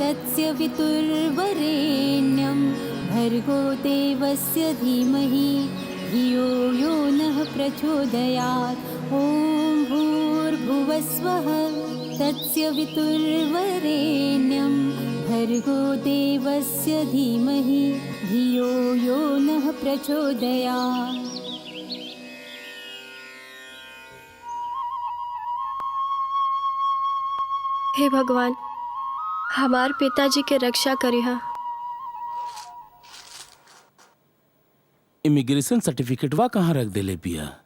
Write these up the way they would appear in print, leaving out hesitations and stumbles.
तस्य वितुर्वरेण्यं भर्गो देवस्य धीमहि धियो यो नः प्रचोदयात्। ॐ भूर्भुवस्वः तस्य वितुर्वरेण्यं भर्गो देवस्य धीमहि धियो यो नः प्रचोदयात्। हे भगवान, हमार पिताजी के रक्षा करिहा। इमिग्रेशन सर्टिफिकेटवा कहाँ रख देले बिया?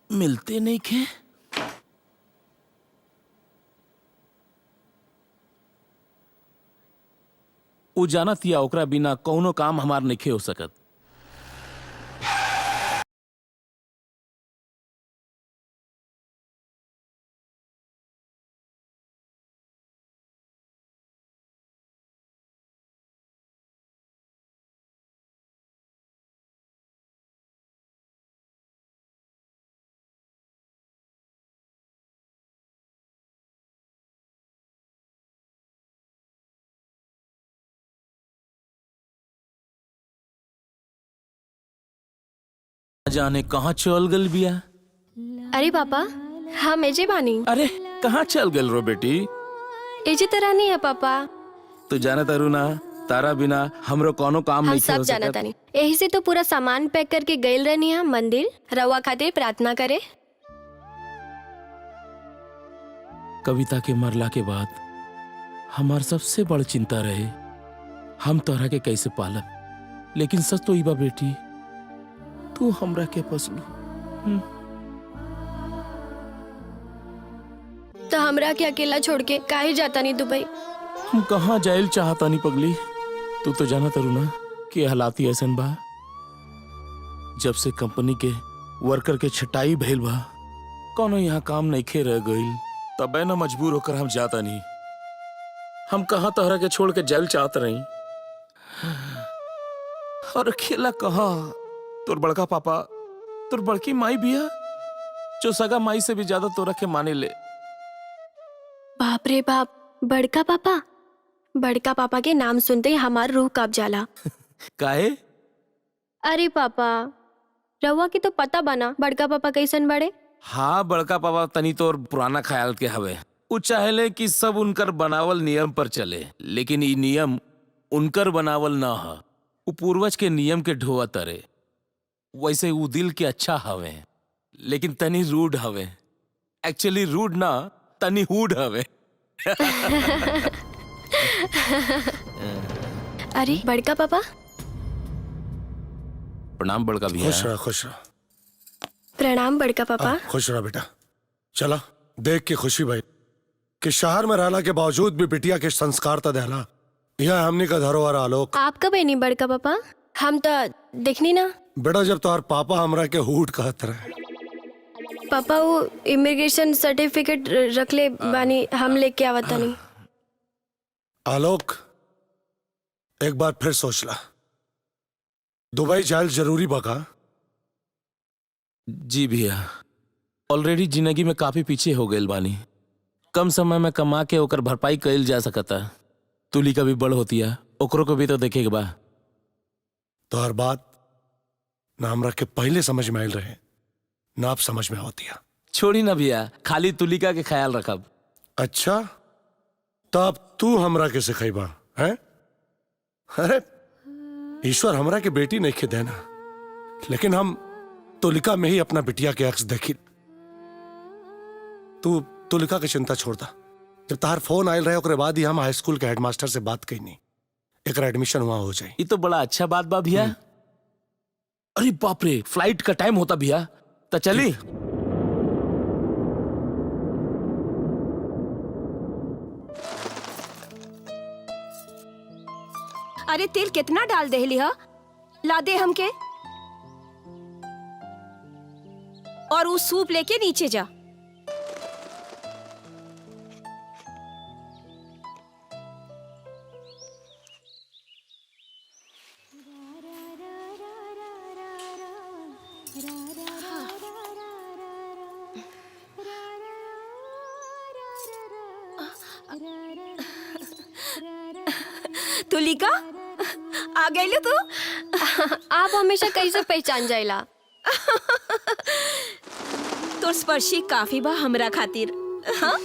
मिलते नहीं खे। उ जानत या ओकरा बिना कौनो काम हमार नहीं हो सकत। जाने कहाँ चल गल बिया। अरे पापा, हम एजे बानी। अरे कहाँ चल गल रो बेटी? एजे तरह नहीं है पापा। तू जाना तारू ना, तारा बिना हमरो कोनो काम हम नहीं सब हो जाना सकत। तानी। यही से तो पूरा सामान पैक करके गइल रहनी है मंदिर रवा खातिर प्रार्थना करे। कविता के मरला के बाद हमार सबसे बड़ चिंता रहे हम तोहरा के कैसे पालब। लेकिन सच तो इबा बेटी, तू हमरा के पसलू। तो हमरा के अकेला छोड़ के काहे जाता नहीं दुबई? हम कहाँ जाइल चाहता नहीं पगली। तू तो जाना तारू ना कि हालाती ऐसन बा। जब से कंपनी के वर्कर के छटाई भइल बा, कोनो यहाँ काम नहीं खे रह गइल, तबे ना मजबूर होकर हम जाता नहीं। हम कहाँ तोहरा के छोड़ के जाइल चाहत रही। और अकेला कहाँ? तोर बड़का पापा, तोर बड़की माई बिया जो सगा माई से भी ज्यादा तोरा के माने ले। बाप रे बाप, बड़का पापा। बड़का पापा के नाम सुनते ही हमार रूह कांप जाला। काहे? अरे पापा, रवा की तो पता बना बड़का पापा कैसन बड़े। हाँ, बड़का पापा तनी तोर पुराना ख्याल के हवे। उ चाहेले कि सब उनकर बनावल नियम पर चले, लेकिन ई नियम उनकर बनावल ना ह। उ पूर्वज के नियम के ढोआ तरे। वैसे उ दिल के अच्छा हवे, लेकिन तनी रूड हवे। एक्चुअली रूड ना, तनी हुड हवे। अरे बड़का पापा। प्रणाम बड़का भैया। खुश रहा, खुश रहा। प्रणाम बड़का पापा। खुश रहा बेटा। चला देख के खुशी भाई कि शहर में रहला के बावजूद भी बिटिया के संस्कार तो देहला। यह हमनी का धरोहर आलोक। आप कब नहीं बड़का पापा? हम तो देखनी ना। बेटा जब तुम्हार पापा हमरा के हुड कहत रहे। पापा वो इमिग्रेशन सर्टिफिकेट रख ले बानी, हम लेके आवता नहीं। आलोक एक बार फिर सोच ला, दुबई जायल जरूरी बका? जी भैया, ऑलरेडी जिंदगी में काफी पीछे हो गए बानी। कम समय में कमा के ओकर भरपाई कइल जा सकता। तुली का भी बड़ होती है, ओकरो को भी तो देखे के बा। तो हर बात ना हमरा के पहले समझ में आयल रहे, ना आप समझ में होती है। छोड़ी ना भैया, खाली तुलिका के ख्याल रखब। अच्छा, तब तू हमरा के सिखाइबा हैं? अरे ईश्वर हमरा के बेटी नहीं के देना, लेकिन हम तुलिका में ही अपना बिटिया के अक्स देखी। तू तुलिका की चिंता छोड़ दा। जब तार फोन आयल रहे ओकरे बाद ही हम हाई स्कूल के हेडमास्टर से बात कही नहीं, एक एडमिशन वहां हो जाए। ये तो बड़ा अच्छा बात बा भैया। अरे बाप रे, फ्लाइट का टाइम होता भैया, तो चली। अरे तेल कितना डाल देहली हा? ला दे हमके। और वो सूप लेके नीचे जा। तुलिका आ गई तू। आप हमेशा कैसे पहचान जाइला? तोर स्पर्शी काफी बा हमरा खातिर। हाँ?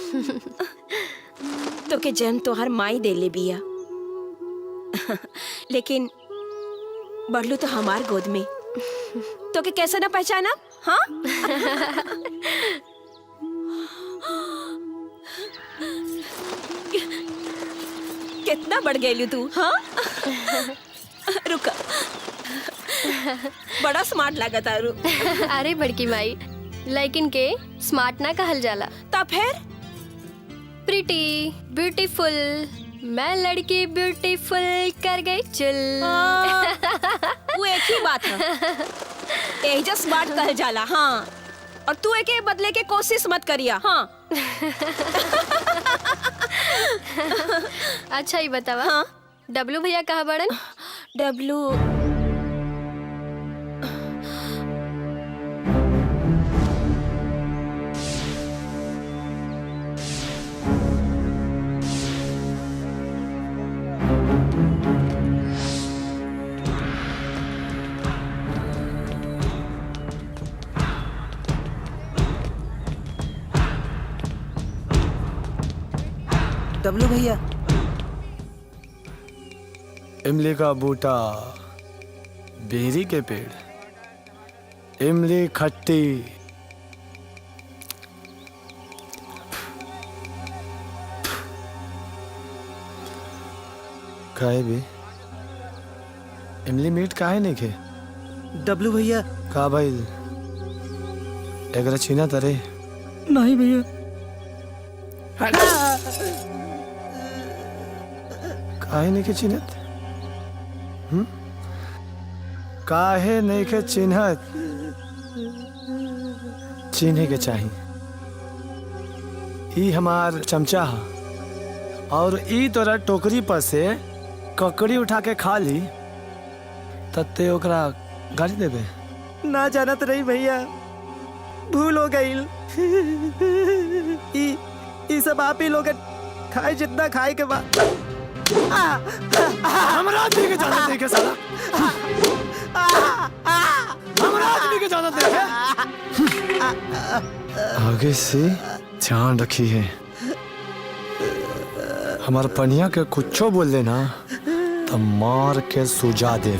तो के जन्म तोहर माई देले बिया, लेकिन बढ़लू तो हमार गोद में। तो के कैसे ना पहचाना? हाँ? कितना बढ़ गई तू। हाँ? रुका, बड़ा स्मार्ट लगा तारू। अरे बड़की माई, लेकिन के स्मार्ट ना कहल जाला। तब फिर प्रिटी, ब्यूटीफुल, मैं लड़की ब्यूटीफुल कर गई चुल। वो एक ही बात है, यही स्मार्ट कहल जाला। हाँ, और तू एक बदले के कोशिश मत करिया। हाँ। अच्छा ही बतावा। हाँ? डब्लू भैया कहाँ बड़न? डब्लू डब्लू भैया, इमली का बूटा, बेरी के पेड़, इमली खट्टी, काहे भी इमली मीट काहे नहीं खे? डब्लू भैया। का भाई एकरा छीना तरे? नहीं भैया। काहे नहीं के चिन्हत? काहे नहीं के चिन्हत? चिन्हे के चाहिए। ई हमार चमचा है और ई तोरा टोकरी पर से ककड़ी उठा के खा ली तत्ते ओकरा गाड़ी देबे। ना जानत रही भैया, भूल हो गई। ई सब आप ही लोग खाए जितना खाए के बाद। हमरा आदमी के जाना देखे साला। हमरा आदमी के जाना देखे। आगे से ध्यान रखी है, हमार पनिया के कुछो बोल देना तो मार के सुजा दे।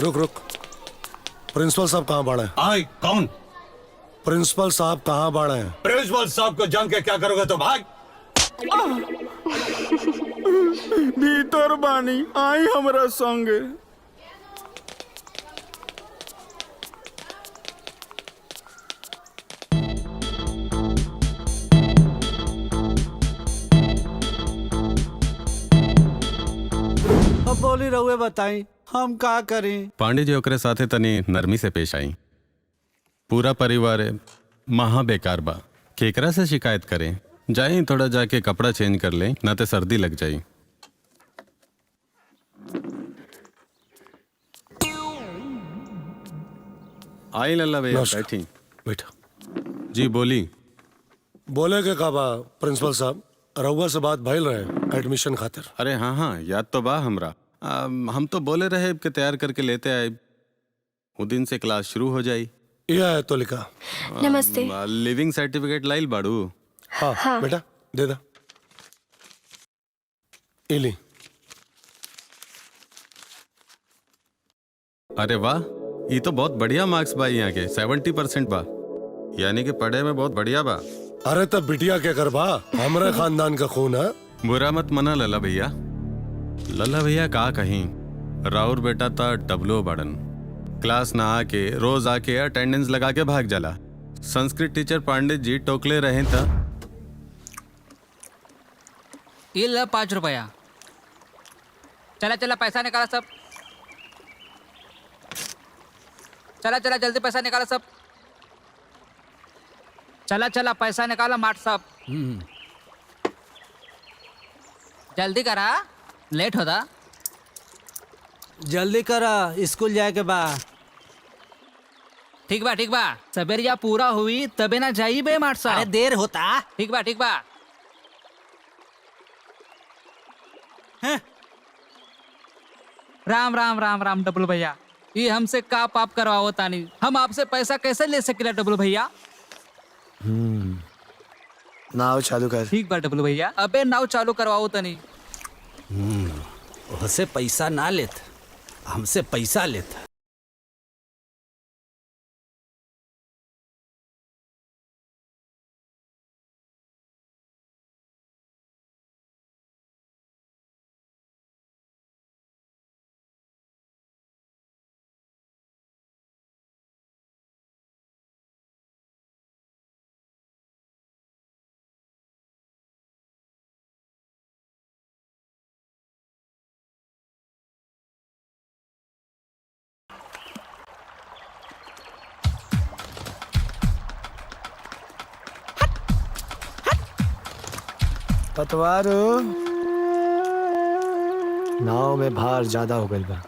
रुक रुक, प्रिंसिपल साहब कहाँ बाड़े? आई कौन? प्रिंसिपल साहब कहाँ बाड़े हैं? प्रिंसिपल साहब को जान के क्या करोगे तो भाग। भीतर बानी, आई हमरा संगे। अब बोली रहुए बताई हम का करें? पांडे जी ओकरे साथे तनी नरमी से पेश आई। पूरा परिवार महा बेकार बा, केकरा से शिकायत करें? जाई थोड़ा जाके कपड़ा चेंज कर ले, ना तो सर्दी लग जाई। आई लल्ला भैया बैठी। बैठा। जी बोली। बोले के काबा प्रिंसिपल साहब, रउआ से बात भइल रहे एडमिशन खातिर। अरे हाँ हाँ, याद तो बा हमरा। हम तो बोले रहे कि तैयार करके लेते आए, वो दिन से क्लास शुरू हो जाई। यह है तो लिखा। नमस्ते। लिविंग सर्टिफिकेट लाइल बाड़ू? हाँ बेटा दे दा। इली। अरे वाह, ये तो बहुत बढ़िया मार्क्स बा यहाँ के, 70% बा, यानी कि पढ़े में बहुत बढ़िया बा। अरे तब बिटिया क्या करबा, हमारे खानदान का खून है। बुरा मत मना लल्ला भैया। लल्ला भैया का कहीं, राउर बेटा था डब्लू बड़न, क्लास ना आके रोज आके अटेंडेंस लगा के भाग जाला। संस्कृत टीचर पांडे जी टोकले रहे था। ये ला 5 रुपया। चला चला पैसा निकाला सब, चला चला जल्दी पैसा निकाला सब। चला चला पैसा निकालो माट साहब। जल्दी करा, लेट होता। जल्दी करा, स्कूल जाए के बा। ठीक बा सबेरिया पूरा हुई तबे ना जाई बे माट साहब। अरे देर होता। ठीक बा राम राम राम राम डबल भैया, ये हमसे का पाप करवाओ तानी, हम आपसे पैसा कैसे ले सकेला डबल भैया। नाव चालू कर। ठीक बा डबल भैया, अबे नाव चालू करवाओ तनी। उससे पैसा ना लेत, हमसे पैसा लेत। पतवारो, नाव में भार ज्यादा हो गई बा,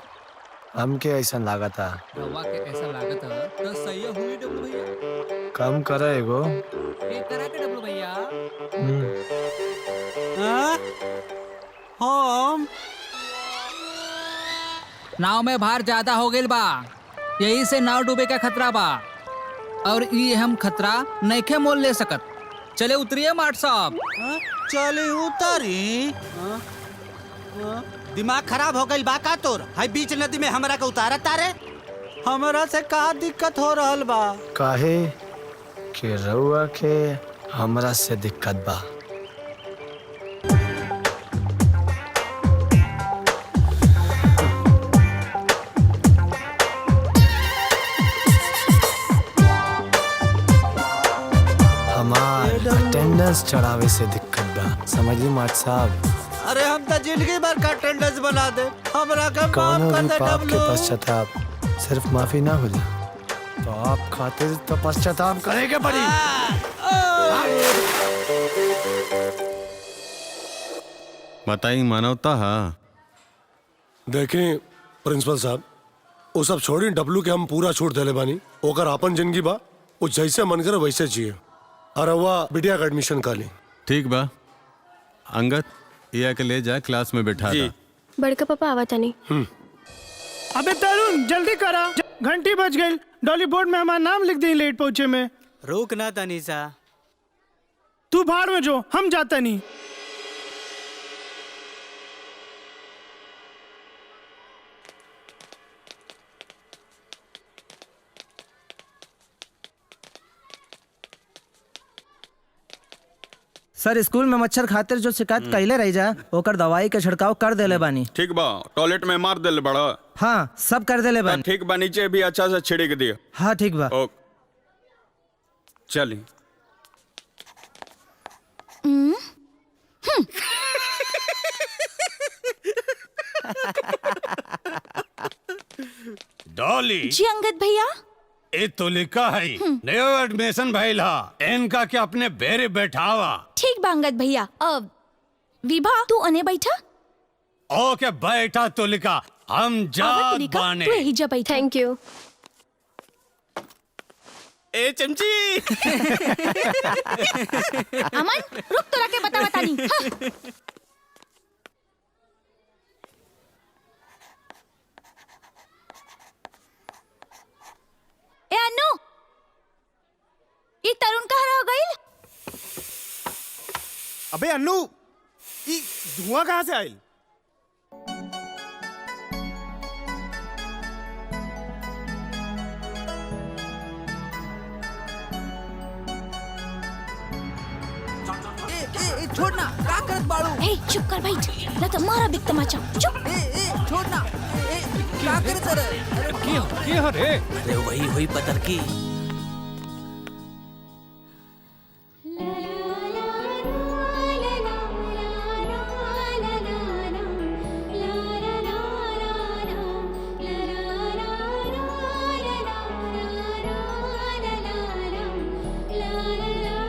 हमके ऐसा लागता। रवा के ऐसा लागत है तो सही हुई डबल भैया। कम करे एगो। एक तरह के डबल भैया। हम नाव में भार ज्यादा हो गई बा, यही से नाव डूबे का खतरा बा, और ये हम खतरा नइखे मोल ले सकत। चले उतरिए माट साहब। चले उतारी। दिमाग खराब हो गई बा का तोर? हाई बीच नदी में हमरा का उतारा तारे? हमरा से का दिक्कत हो रहल बा? काहे कि रउआ के हमरा से दिक्कत बा। हमार अटेंडेंस चढ़ावे से दिक्कत बा, समझली माट साहब। अरे हम तो जिंदगी भर का अटेंडेंस बना दे, हमरा का माफ कौनो कर भी दे पाप के डब्लू। पश्चाताप सिर्फ माफी ना हो जाए, तो आप खातिर तो पश्चाताप करेंगे पड़ी। बताई मानवता है। देखें प्रिंसिपल साहब, वो सब छोड़ी, डब्लू के हम पूरा छूट देले बानी। ओकर आपन जिंदगी बा, वो जैसे मन करे वैसे जिए। और वह बिटिया का एडमिशन का ली। ठीक बा, अंगद ये के ले जा, क्लास में बैठा था। बड़का पापा आवा तनी। अबे तरुण जल्दी करा, घंटी बज गई। डॉली बोर्ड में हमारा नाम लिख दी लेट पहुंचे में। रुक ना तनीसा, तू भाड़ में जो, हम जाता नहीं। सर स्कूल में मच्छर खातिर जो शिकायत कैले रही जा, ओकर दवाई के छिड़काव कर देले बानी। ठीक बा, टॉयलेट में मार देले बड़ा। हाँ सब कर देले बानी। ठीक बा, नीचे भी अच्छा से छिड़क दियो। हाँ ठीक बा। ओके चली। डॉली जी अंगद भैया। ए तो लिखा है नयो एडमिशन भइला, इनका के अपने बेरे बैठावा। ठीक बा अंगद भैया। विभा तू अने बैठा। ओके बैठा तो लिखा, हम जात बाने। तू यही जा बैठा। Thank you. ए चमची। अमन रुक, तोरा के बता नहीं। हाँ। ए अन्नू, ये तरुण कहाँ रह गई? अबे अन्नू, ई धुआं कहाँ से आयल? छोड़ना, क्या करत बाड़ू? ए चुप कर बैठ, ना तो मारा बिक तमाचा। चुप। छोड़ना, क्या करत रे? के हरे? अरे वही हुई पतर की। ला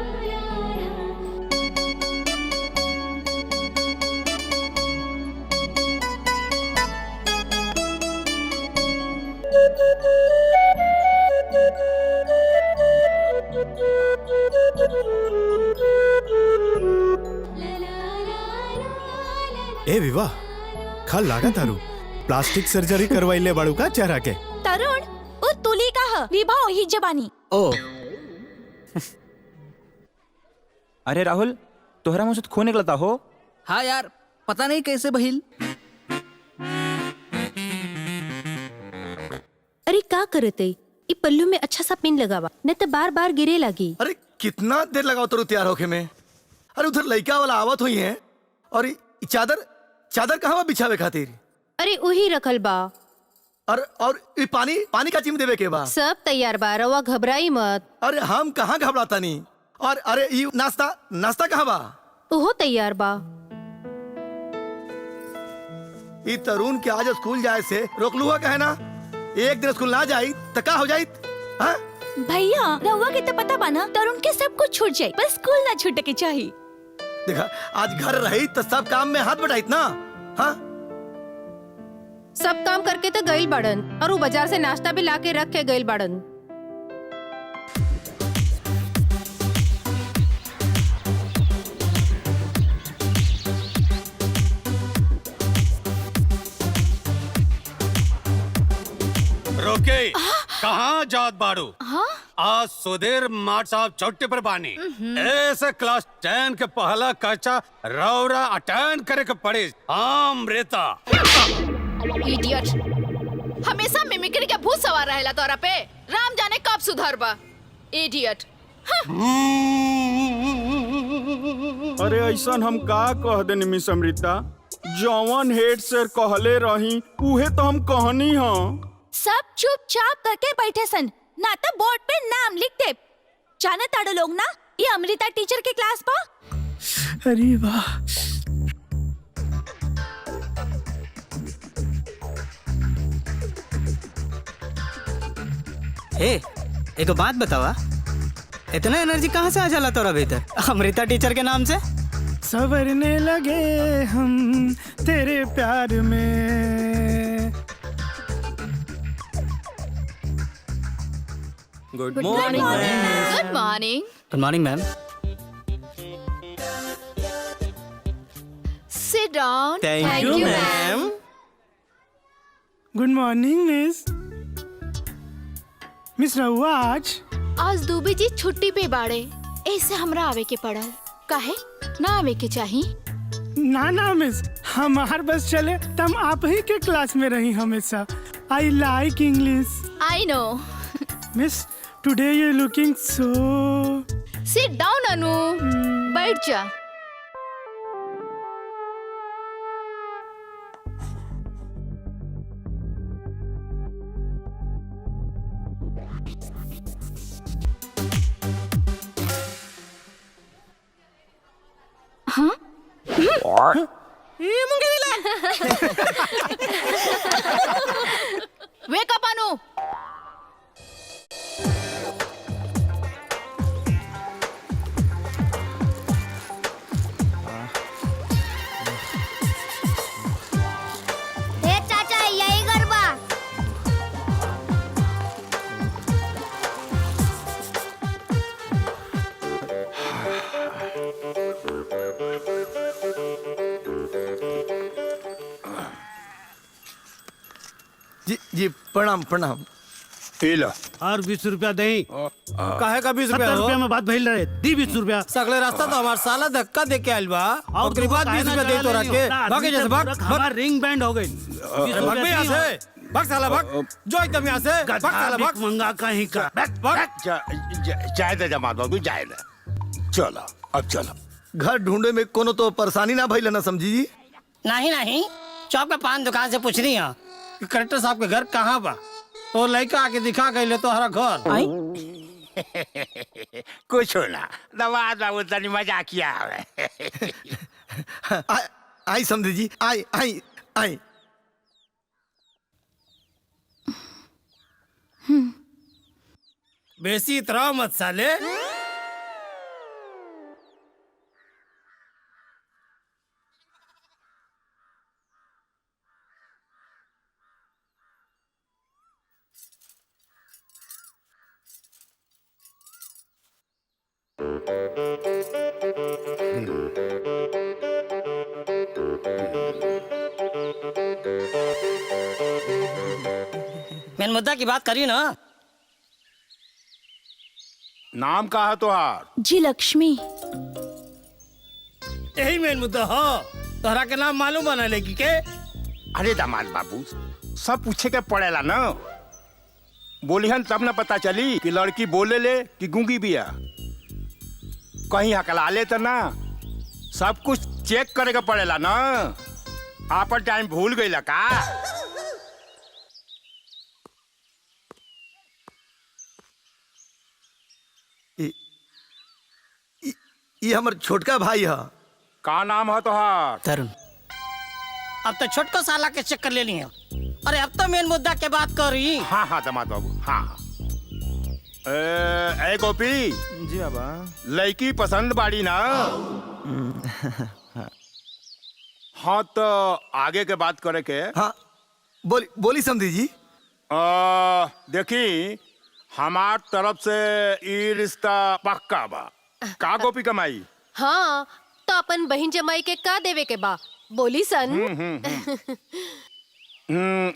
ए विवाह खल लागा तारू प्लास्टिक सर्जरी करवाइले बाड़ू का चेहरा के तरुण ओ तुली का ह विभा ही जबानी ओ अरे राहुल तोहरा मुंह से खून निकलता हो। हाँ यार पता नहीं कैसे बहिल। अरे का करते ई पल्लू में अच्छा सा पिन लगावा न तो बार बार गिरे लगी। अरे कितना देर लगाओ तो तैयार होके में। अरे उधर लड़का वाला आवत हुई है और ई चादर चादर कहाँ बा बिछावे खातिर। अरे वही रखल बा। और ई पानी पानी का चिम देवे के बा। सब तैयार बा रवा घबराई मत। अरे हम कहाँ घबराता नहीं। और अरे ई नाश्ता नाश्ता कहाँ बा। ओहो तैयार बा। ई तरुण के आज स्कूल जाए से रोक लुआ कहे ना। एक दिन स्कूल ना जाई तो का हो जाई। हाँ? भैया रहुआ के तो पता बा ना तरुण के सब कुछ छूट जाए बस स्कूल ना छूटे के चाहिए। देखा आज घर रही तो सब काम में हाथ बटाइत ना। हाँ? सब काम करके तो गइल बाड़न और वो बाजार से नाश्ता भी लाके रख के गइल बाड़न। रोके कहाँ जात बाड़ू। आज सुधीर माट साहब चौटे पर बानी ऐसे क्लास 10 के पहला कक्षा रौरा अटेंड करे के पड़े। अमृता इडियट हमेशा मिमिक्री के भूत सवार रहेला तोरा पे। राम जाने कब सुधर बा इडियट। अरे ऐसा हम का कह देनी मिस अमृता जौवन हेड सर कहले रही उहे तो हम कहनी हाँ। सब चुपचाप करके बैठे सन ना तो बोर्ड पे नाम लिख दे। जाने ताड़ो लोग ना ये अमृता टीचर के क्लास पा। अरे वाह ए एक बात बतावा इतना एनर्जी कहाँ से आ जाला तोरा भीतर अमृता टीचर के नाम से। संवरने लगे हम तेरे प्यार में। Good morning ma'am. Good morning. Good morning ma'am. Sit down. Thank you, ma'am. Good morning miss रहुआ आज दुबे जी छुट्टी पे बाड़े ऐसे हमरा आवे के पड़ल। काहे ना आवे के चाही। ना मिस हमार बस चले तम आप ही के क्लास में रही हमेशा। I like English. I know. Miss today you looking so. Sit down Anu बैठ जा। हाँ? Wake up, Anu. चाचा यही गरबा। जी जी प्रणाम प्रणाम। और 20 रुपया दही काहे का 20 रुपया 70 रुपया में बात भइल रहे दी 20 रुपया। सगले रास्ता तो हमार साला धक्का दे के आइल बा और ओकरी बाद 20 रुपया दे तोरा के भागे जैसे भाग हमार रिंग बैंड हो गई। भाग बे यहाँ से भाग साला भाग जो एकदम यहाँ से भाग साला भाग मंगा कहीं का जाए दे जमात बाबू जाए दे। चलो अब चलो। घर ढूंढे में कोनो तो परेशानी ना भइल ना समझी जी। नहीं चौक पे पान दुकान से पूछ रही है कि कलेक्टर साहब के घर कहाँ बा और लड़का आके दिखा गई तो हरा घर कुछ ना दवा दवा तनी मजा किया आई समझी जी आई आई आई। बेसी इतरा मत साले। मुद्दा की बात करी ना। नाम का है तुहार? जी लक्ष्मी। यही मेन मुद्दा हो। तोहरा के नाम मालूम बना लेगी के? अरे दामाद बाबू, सब पूछे के पड़ेला ना। बोलिहन तब न पता चली कि लड़की बोले ले कि गूंगी बिया। कहीं हकला ले तो ना, सब कुछ चेक करे के पड़ेला ना। आपन टाइम भूल गईला का? ये हमर छोटका भाई है। का नाम है तोहार? तरुण। अब तो छोटको साला के चक्कर ले लिया। अरे अब तो मेन मुद्दा के बात करी। हाँ हाँ दामाद बाबू, हाँ हाँ। ए गोपी जी बाबा। लड़की पसंद बाड़ी ना? हाँ तो आगे के बात करे के। हाँ बोली समझी जी। देखी, हमार तरफ से ये रिश्ता पक्का बा। का गोपी कमाई? हाँ, तो अपन बहन जमाई के का देवे के बा बोली सन।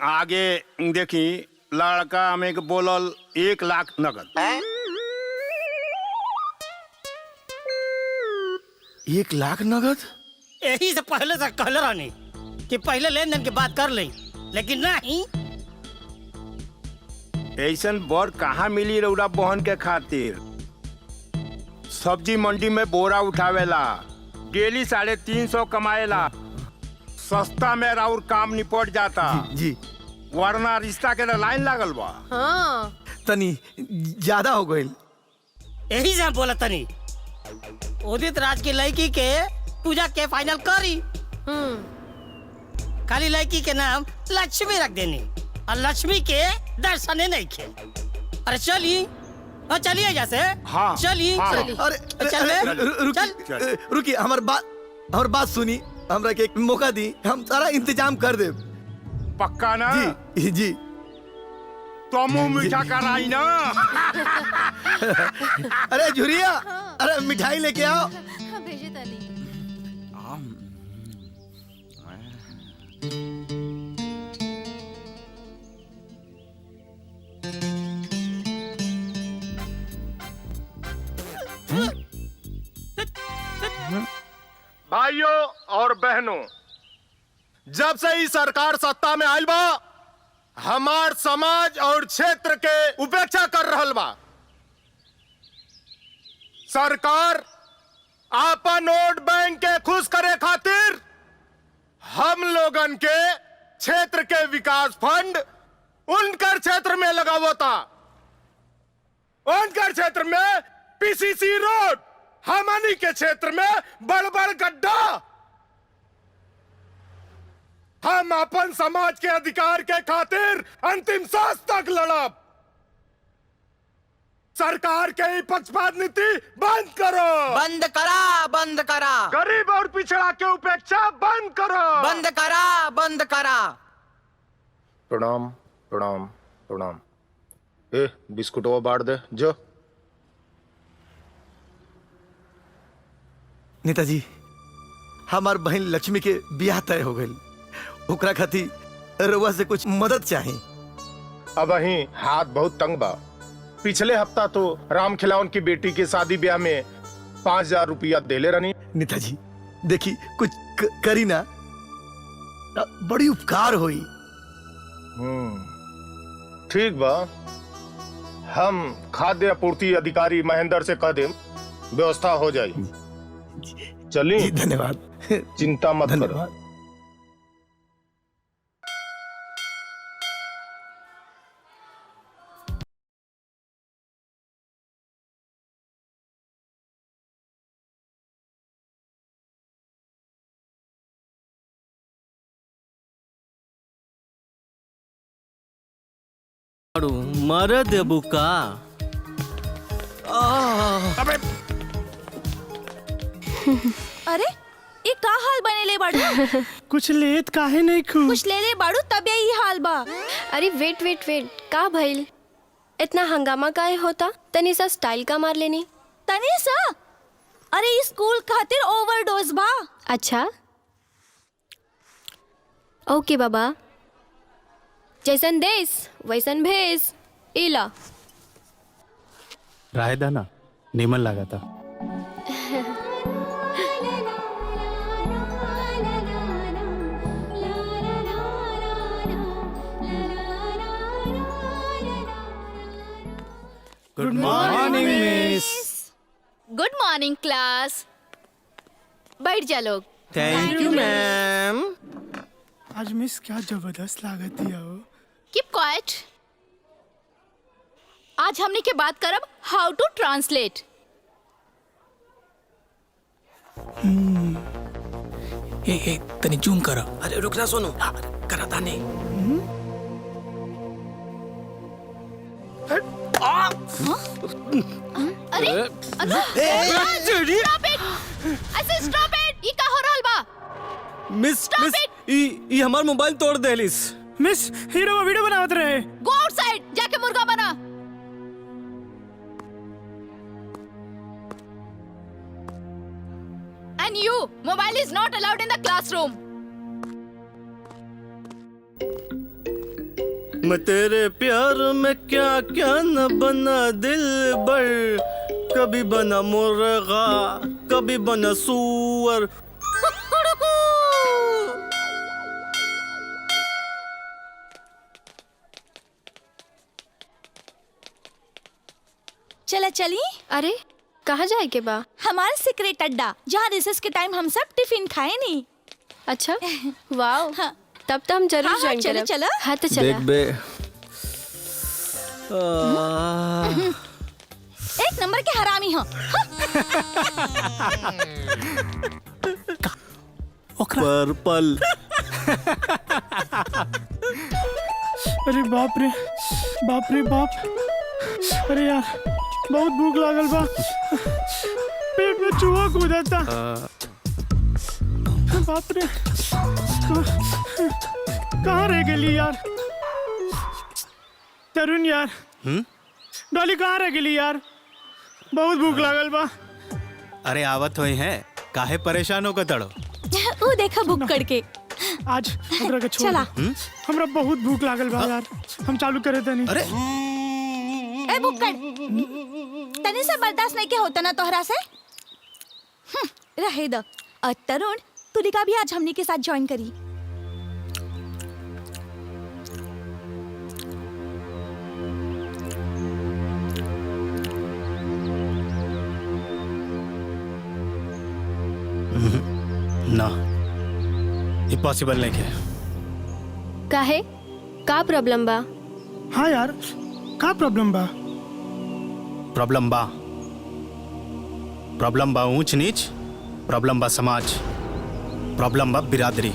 आगे देखी, लड़का हमें के बोलल 1 लाख नगद। 1 लाख नगद? यही से पहले से कहले रहनी कि पहले लेन देन की बात कर ले, लेकिन नहीं। ऐसन बर कहाँ मिली रउरा बहन के खातिर? सब्जी मंडी में बोरा उठावेला, डेली 350 कमाएला। सस्ता में राउर काम निपट जाता जी। वरना रिश्ता के लाइन लागल बा। हाँ, तनी ज्यादा हो गई। यही से हम बोला तनी उदित राज की लड़की के पूजा के फाइनल करी। खाली लड़की के नाम लक्ष्मी रख देनी और लक्ष्मी के दर्शने नहीं खे। अरे चली, चलिए जैसे। हाँ, चलिए। हाँ। अरे रुकी, हमार बात सुनी। हमरा के एक मौका दी, हम सारा इंतजाम कर दे। पक्का ना? जी जी। तो मुंह मीठा कराई ना। अरे झुरिया, अरे मिठाई लेके आओ। भेजे तनी। भाइयों और बहनों, जब से ही सरकार सत्ता में आयल बा, हमार समाज और क्षेत्र के उपेक्षा कर रहल बा। सरकार आपन वोट बैंक के खुश करे खातिर हम लोगन के क्षेत्र के विकास फंड उनकर क्षेत्र में लगावता। उनकर क्षेत्र में पीसीसी रोड, हमनी के क्षेत्र में बड़ बड़ गड्ढा। हम अपन समाज के अधिकार के खातिर अंतिम सांस तक लड़ब। सरकार के ही पक्षपात नीति बंद करो। बंद करा, बंद करा। गरीब और पिछड़ा के उपेक्षा बंद करो। बंद करा, बंद करा। प्रणाम प्रणाम प्रणाम। बिस्कुटवा बांट दे जो। नेताजी, हमार बहन लक्ष्मी के ब्याह तय हो गई। ओकरा खातिर रउआ से कुछ मदद चाहिए। अब ही हाथ बहुत तंग बा। पिछले हफ्ता तो राम खिलावन की बेटी की शादी ब्याह में 5000 रुपया देले रहनी। नेताजी देखी, कुछ करी ना, बड़ी उपकार हुई। ठीक बा, हम खाद्य आपूर्ति अधिकारी महेंद्र से कह देम, व्यवस्था हो जाए। चलिए। धन्यवाद। चिंता मत करो। मर देबू का? अबे अरे ये का हाल बने ले बाड़ू? कुछ लेत काहे नहीं खू? कुछ ले ले बाड़ू तब यही हाल बा। अरे वेट वेट वेट, का भइल? इतना हंगामा काहे होता? तनी सा स्टाइल का मार लेनी। तनी सा? अरे ये स्कूल खातिर ओवरडोज बा। अच्छा ओके बाबा, जैसन देश वैसन भेस। इला रायदा ना नीमन लगा था। Good morning miss. Good morning class. बैठ जा लोग। Thank you ma'am. आज मिस क्या जबरदस्त लागत दिया हो। Keep quiet. आज हमने के बात करब हाउ टू ट्रांसलेट। ए तनी जूम करो। अरे रुक जा सोनू। करा था नहीं। अरे स्टॉप इट। ऐसे स्टॉप इट। ई का हो रहल बा? मिस ई हमार मोबाइल तोड़ देलिस। मिस हीरो वीडियो बनावत रहे। गो आउटसाइड जाके मुर्गा बना। And you, mobile is not allowed in the classroom. मैं तेरे प्यार में क्या क्या न बना दिल बर, कभी बना मुर्गा कभी बना सूअर। चला चली। अरे कहाँ जाए के बा? हमारे सीक्रेट अड्डा जहाँ रिसेस के टाइम हम सब टिफिन खाए नहीं। अच्छा वाओ। हाँ। तब तो हम जरूर हाँ, ज्वाइन चलो, करें। चलो। हाँ तो चला। देख बे एक नंबर के हरामी हो। पर्पल। अरे बाप रे बाप। अरे यार बहुत भूख लागल बा। पेट में चूहा कूदा था। बाप रे कहाँ रह गई यार? तरुण यार। डॉली कहाँ रह गई यार? बहुत भूख लागल बा। अरे आवत हुई है काहे परेशान होकर तड़ो। वो देखा बुक करके। आज हमरा के छोड़ चला। दे। हमरा बहुत भूख लागल बा यार। हम चालू करे तनी। अरे ए बुक कर। तने से बर्दाश्त नहीं के होता ना तोहरा से। रहे द। और तरुण तुलिका भी आज हमनी के साथ ज्वाइन करी। ना ये पॉसिबल नहीं है। काहे? का प्रॉब्लम बा? हाँ यार का प्रॉब्लम बा? प्रॉब्लम बा ऊंच नीच, प्रॉब्लम बा समाज, प्रॉब्लम बा बिरादरी।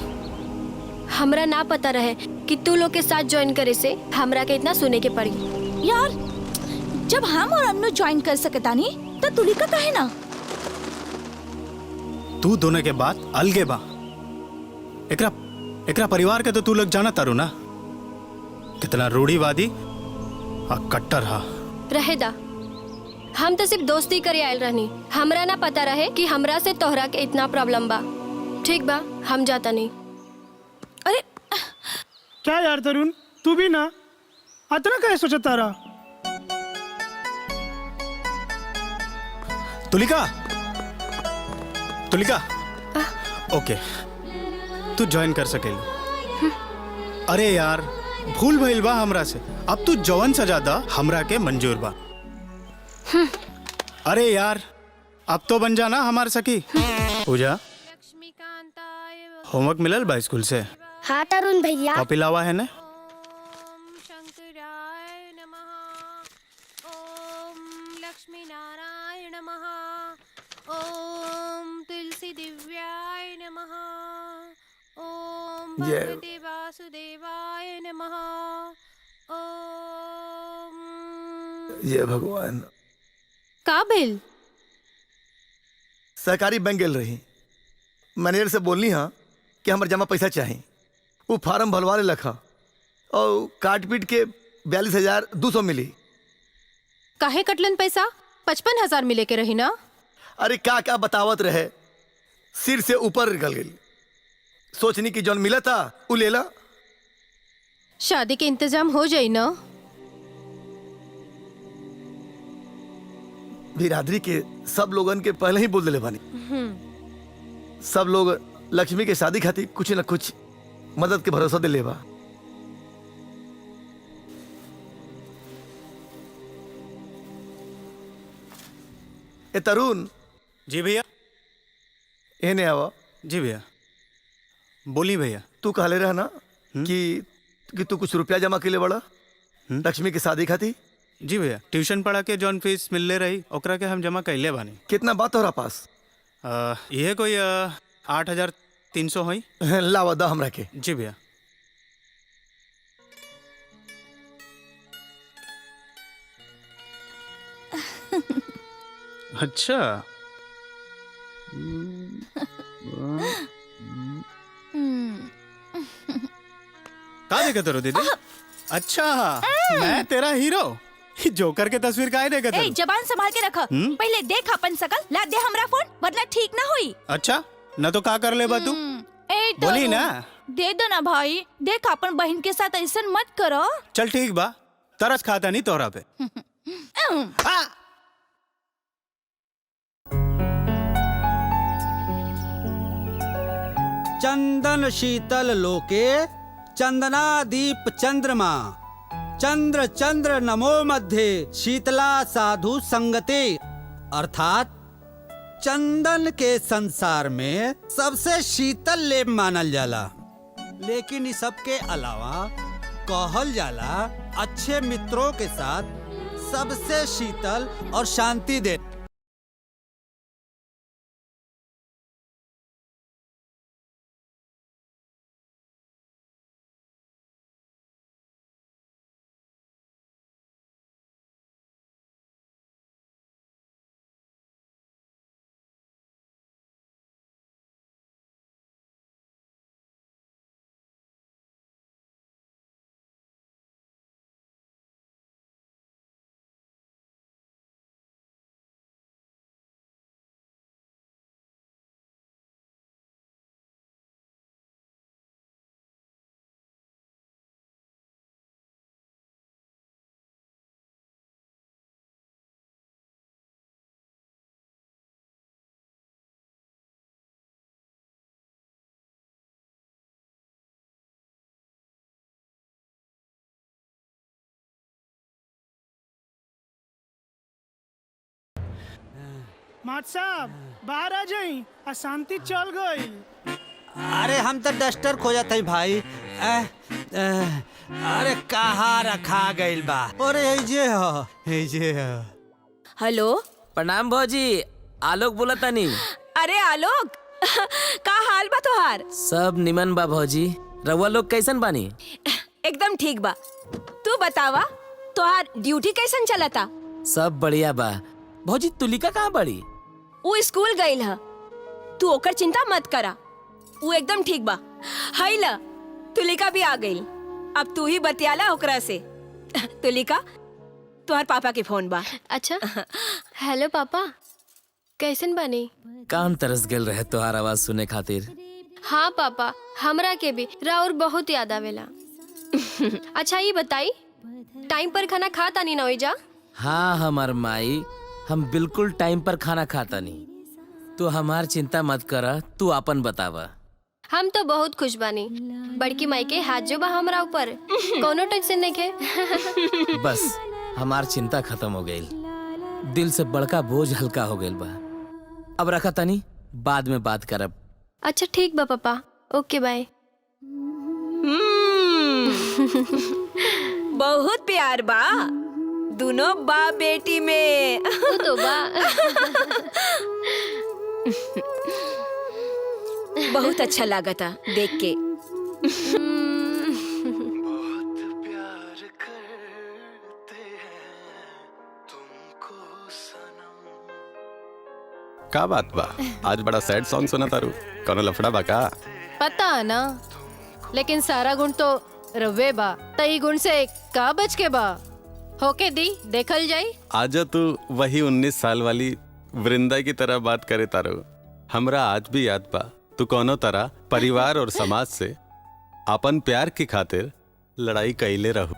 हमरा ना पता रहे कि तू लोग के साथ ज्वाइन करे से हमरा के इतना सुने के पड़ी। यार जब हम और अन्नू ज्वाइन कर सकता नहीं तो तुलिका काहे ना? तू दोनों के बात अलगे बा। एकरा परिवार के तो तू लोग जाना तारू ना कितना रूढ़ीवादी और कट्टर हा। रहेदा हम तो सिर्फ दोस्ती करे आयल रहनी। हमरा ना पता रहे कि हमरा से तोहरा के इतना प्रॉब्लम बा। ठीक बा हम जाता नहीं। अरे क्या यार तरुण तू भी ना इतना काहे सोचता रहा? तुलिका ओके तू ज्वाइन कर सकेली। अरे यार भूल भइल बा हमरा से। अब तू जवन सजादा हमरा के मंजूर बा। अरे यार अब तो बन जाना हमार सखी। पूजा होमवर्क मिलल बा स्कूल से? हाँ तरुण भैया। कॉपी लावा है ना? ओम तुलसी दिव्याय नमः। ओम जय। भगवते वासुदेवाय नमः। ओम ये भगवान। का भेल? सहकारी बैंक गेल रही। मैनेजर से बोलनी हाँ कि हमारे जमा पैसा चाहिए। वो फार्म भरवा ले लखा और काट पीट के 42,200 मिली। काहे कटलन पैसा? 55,000 मिले के रही ना? अरे क्या क्या बतावत रहे, सिर से ऊपर निकल गई। सोचनी कि जौन मिला था वो लेला। शादी के इंतजाम हो जाई ना। बिरादरी के सब लोगन के पहले ही बोल दिले बानी। सब लोग लक्ष्मी के शादी खातिर कुछ न कुछ मदद के भरोसा दिले बा। ए तरुण। जी भैया। एने आवा। जी भैया। बोली भैया। तू कहले रहा ना कि तू कुछ रुपया जमा केले बड़ा लक्ष्मी के शादी खातिर। जी भैया, ट्यूशन पढ़ा के जौन फीस मिलले रही ओकरा के हम जमा कैले बानी। कितना बात तोहरा पास? ये कोई 8,300 होई। लावा दा हमरा के। जी भैया। अच्छा। का देखत रहो दीदी? अच्छा, मैं तेरा हीरो जोकर के तस्वीर काहे देखत ए, रहो? जबान संभाल के रख। पहले देख अपन शकल, ला दे हमरा फोन, वरना ठीक ना हुई। अच्छा, न तो का कर ले बा तू? ए बोली ना। दे दो ना भाई, देख अपन बहन के साथ ऐसा मत करो। चल ठीक बा, तरस खाता नहीं तोहरा पे। चंदन शीतल लोके चंदना दीप चंद्रमा चंद्र चंद्र नमो मध्य शीतला साधु संगते। अर्थात चंदन के संसार में सबसे शीतल लेप मानल जाला, लेकिन इस सब के अलावा कहल जाला अच्छे मित्रों के साथ सबसे शीतल और शांति दे। माट साहब बाहर आ जाई, अशांति चल गई। अरे हम तो डस्टर खोजत हई भाई। अरे कहाँ रखा गइल बा? अरे ये हो, ये हो। हेलो। प्रणाम भौजी, आलोक बोला तानी। अरे आलोक, का हाल बा तोहार? सब निमन बा भौजी, रउआ लोग कैसन बानी? एकदम ठीक बा। तू बतावा, तोहार ड्यूटी कैसन चलता? सब बढ़िया बा। भौजी तुलिका कहाँ बड़ी? वो स्कूल गईल ह, तू ओकर चिंता मत करा, वो एकदम ठीक बा। हाय ला, तुलिका भी आ गईल। अब तू ही बतियाला ओकरा से। तुलिका, तुम्हार पापा के फोन बा। अच्छा, हेलो पापा, कैसन बनी? कान तरस गेल रहे तोहार आवाज सुने खातिर। हाँ पापा, हमरा के भी राउर बहुत याद आवेला। अच्छा ये बताई, टाइम पर खाना खाता नहीं ना होई जा? हाँ हमार माई, हम बिल्कुल टाइम पर खाना खाता नहीं। तू हमार चिंता मत करा, तू अपन बतावा। हम तो बहुत खुश बानी। बड़की माई के हाथ जो बा हमरा ऊपर, कोनो टेंशन नहीं के। बस हमार चिंता खत्म हो गई, दिल से बड़का बोझ हल्का हो गई बा। अब रखा तनी, बाद में बात करब। अच्छा ठीक बा पापा, ओके बाय। बहुत प्यार बा दोनों बाप बेटी में। तो बा। बहुत अच्छा लगा था देख के। का बात बा, आज बड़ा सैड सॉन्ग सुना तारू, कोनो लफड़ा बा का? पता है ना, लेकिन सारा गुण तो रवे बा, तई गुण से का बच के बा। होके दी देखल जाई। आज तू वही 19 साल वाली वृंदा की तरह बात करे तारू। हमरा आज भी याद बा, तू कोनो तरह परिवार और समाज से अपन प्यार की खातिर लड़ाई कैले रहू।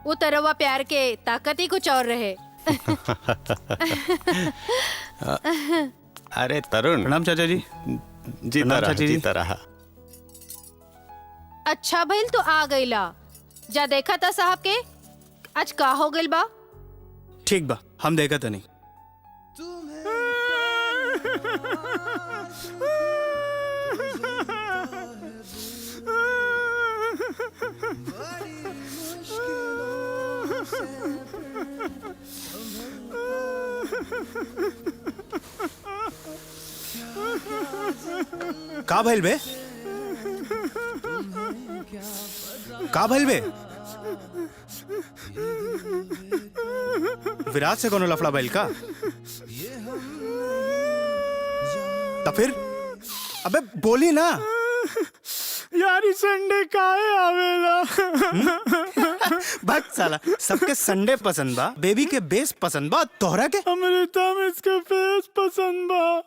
वो तरवा प्यार के ताकत ही कुछ और रहे। अरे तरुण। प्रणाम चाचा जी। जीता रहा, जीता रहा। अच्छा भइल तो आ गईला। जा देखा था साहब के आज का हो गइल बा। ठीक बा, हम देखा तो नहीं। का भइल बे? का भइल बे? विराट से कोनो लफड़ा भइल का? तो फिर अबे बोली ना। यार संडे काहे आवेला? भक्त साला, सबके संडे पसंद बा, बेबी के बेस पसंद बा, तोहरा के अमृता में इसका फेस पसंद बा।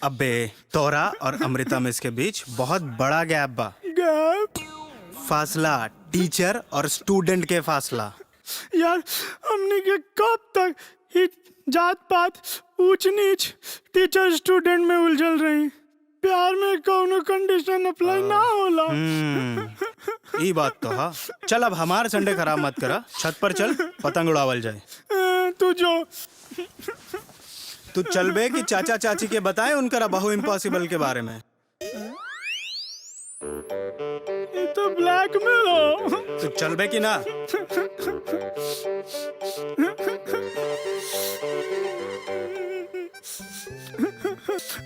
अबे तोहरा और अमृता में इसके बीच बहुत बड़ा गैप बा। गैप? फासला, टीचर और स्टूडेंट के फासला। यार हमने के कब तक ही जात पात ऊंच नीच टीचर स्टूडेंट में उलझल रही? प्यार में कोनो कंडीशन अप्लाई ना होला। ये बात तो हाँ। चल अब हमार संडे खराब मत करा, छत पर चल पतंग उड़ावल जाए। तू जो तू चल बे कि चाचा चाची के बताए उनका बहु इम्पॉसिबल के बारे में। ये तो ब्लैकमेल हो। तू चल बे कि ना?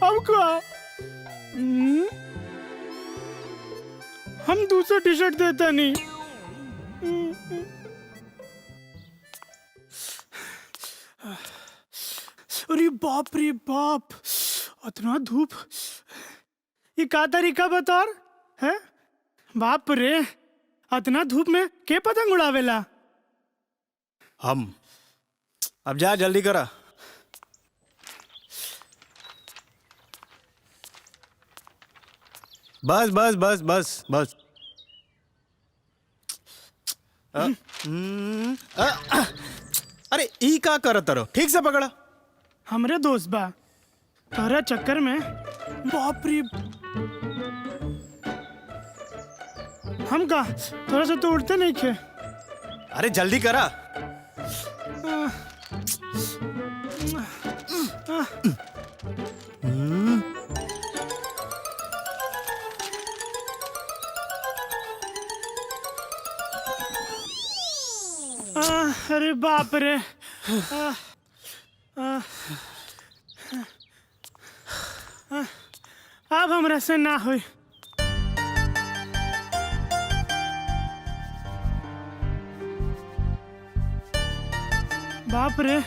अब क्या? हम दूसरा टी शर्ट देता नहीं। अरे बाप रे बाप, इतना धूप। ये का तरीका बता है? बाप रे, इतना धूप में के पतंग उड़ावेला? हम। अब जा जल्दी करा। बस बस बस बस बस। अरे ई का करत रहो, ठीक से पकड़ा। हमरे दोस्त बा, तोरा चक्कर में बाप रे। हम का थोड़ा सा तो उड़ते नहीं खे। अरे जल्दी करा। अरे बाप रे। अब हमरा से ना हुई। बाप रे,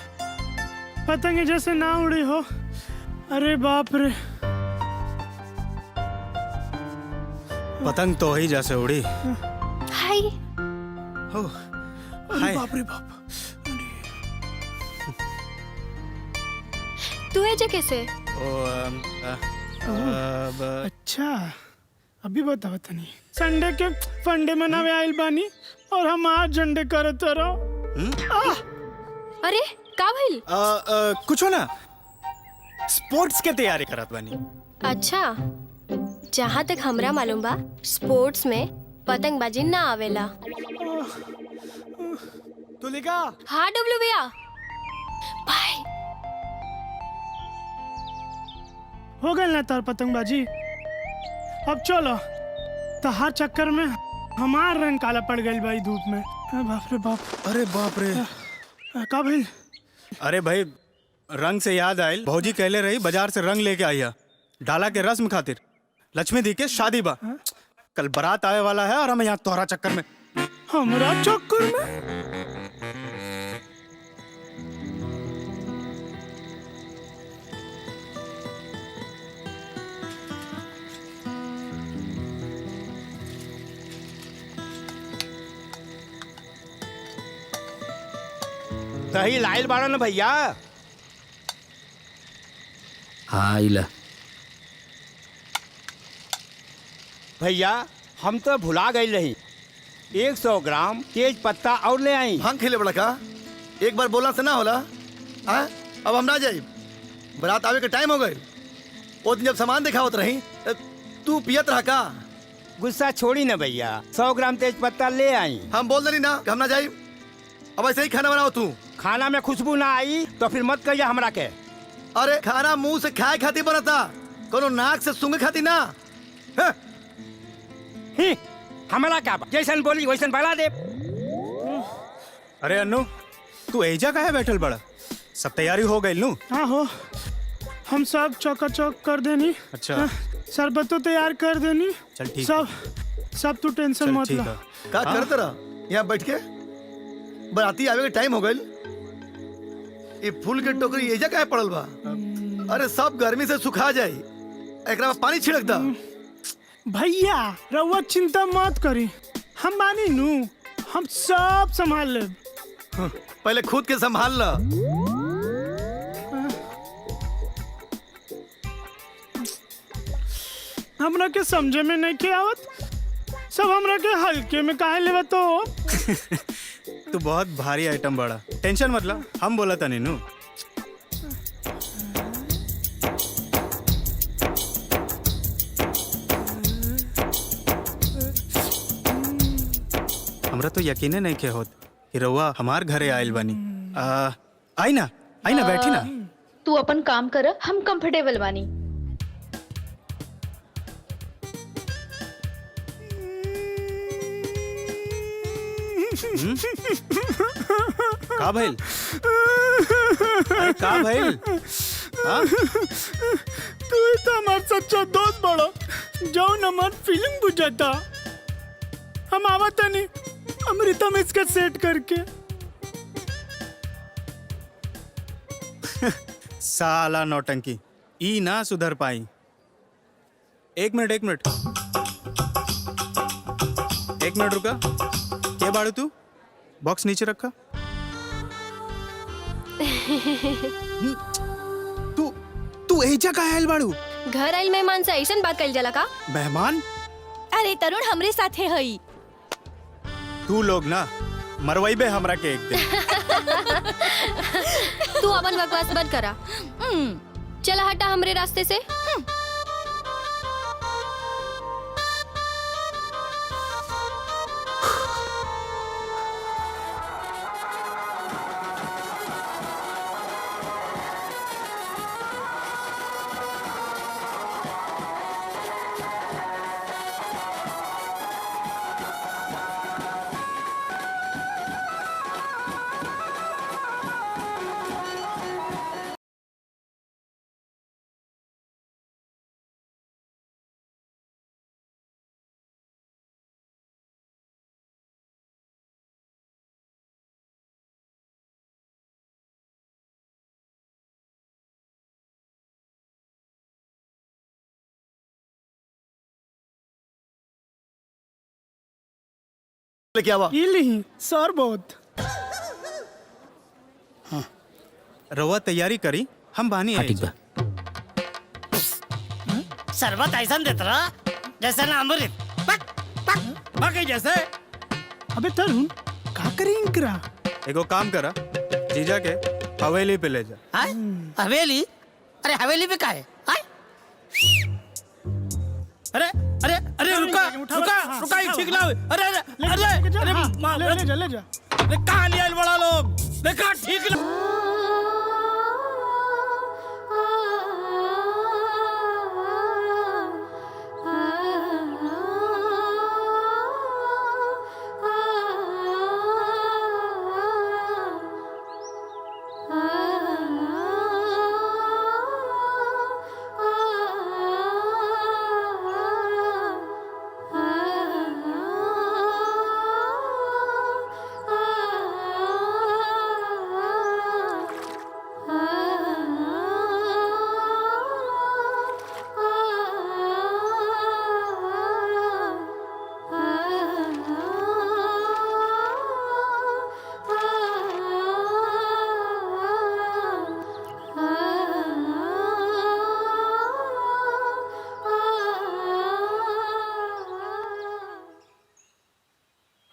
पतंग जैसे ना उड़ी हो। अरे बाप रे। पतंग तो ही जैसे उड़ी। हाय। हो। अरे बाप रे बाप। तू है कैसे? अच्छा, अभी बताओ तनी। संडे के फंडे मनावे आइल बानी और हम आज झंडे करत रहो। अरे का भइल? कुछ हो ना, स्पोर्ट्स के तैयारी करत बानी। अच्छा, जहाँ तक हमरा मालूम बा, स्पोर्ट्स में पतंगबाजी ना आवेला। तुलिका। हाँ डब्लू भैया। बाय। हो गए ना तार पतंगबाजी? अब चलो, तो हर चक्कर में हमार रंग काला पड़ गई भाई धूप में। बाप रे बाप। अरे बाप रे। का भाई? अरे भाई, रंग से याद आयल, भौजी कहले रही बाजार से रंग लेके आइया, डाला के रस्म खातिर। लक्ष्मी दी के शादी बा, कल बारात आए वाला है और हम यहाँ तोहरा चक्कर में। हमारा चक्कर में? दही लाइल बाड़ा ना भैया। हाँ इला। भैया हम तो भुला गए रही, 100 ग्राम तेज पत्ता और ले आई। भांग खेले बड़ा का एक बार बोला से ना होला। हाँ अब हम ना जाए, बारात आवे के टाइम हो गए। वो दिन जब सामान दिखावत रही तू पियत रहा का। गुस्सा छोड़ी ना भैया, 100 ग्राम तेज पत्ता ले आई। हम बोल दे ना कि हम ना जाए। अब ऐसे ही खाना बनाओ तू। खाना में खुशबू ना आई तो फिर मत कहिया हमरा के। अरे खाना मुंह से खाए खाती बनता, कोनो नाक से सूंघे खाती ना। हमारा क्या जैसन बोली वैसन बना दे। अरे अन्नू तू एजा का है बैठल बड़ा, सब तैयारी हो गई नू? हाँ हो, हम सब चौका-चौक कर देनी। अच्छा शरबत तो तैयार कर देनी। चल ठीक सब तू टेंशन मत ला। का करते रहा यहाँ बैठ के, बराती आवे के टाइम हो गई। ये फूल के टोकरी एजा काहे पड़ल बा? अरे सब गर्मी से सुखा जाई, एकरा में पानी छिड़क दा। भैया रउआ चिंता मत करी, हम मानी नू, हम सब संभाल ले। पहले खुद के संभाल ला। हमरा के समझे में नहीं के आवत, सब हमरा के हल्के में काहे लेवा तो। तू बहुत भारी आइटम बड़ा, टेंशन मत ला, हम बोला था नीनू। हमरा तो यकीने नहीं के होत कि रउआ हमार घरे आयल बानी। आई ना बैठी ना। तू अपन काम कर, हम कंफर्टेबल बानी। का भइल? अरे का भइल? तू ही तो हमार सच्चा दोस्त बड़ा, जौन हमार फीलिंग बुझाता। हम आवत नहीं अमृता में इसका सेट करके। साला नौटंकी, ई ना सुधर पाई। एक मिनट रुका। क्या बाड़ू तू? बॉक्स नीचे रखा। तू एजा का आयल बाड़ू? घर आइल मेहमान से ऐसन बात कइल जाला का? मेहमान? अरे तरुण हमरे साथे हई। तू लोग ना मरवाइबे हमरा के एक दिन। तू अपन बकवास बंद करा। चला हटा हमरे रास्ते से। क्या हुआ? सर बहुत। हाँ रवा तैयारी करी, हम बानी आए। शरबत ऐसा देता रहा जैसे ना अमृत, बाकी जैसे। अबे तरुण का करी इनकरा? एगो काम करा, जीजा के हवेली पे ले जा। हवेली? अरे हवेली पे का है? अरे अरे अरे रुका ये ठीक ना। अरे अरे अरे अरे ले जा। कहाँ लिया बड़ा लोग, देखा ठीक ना।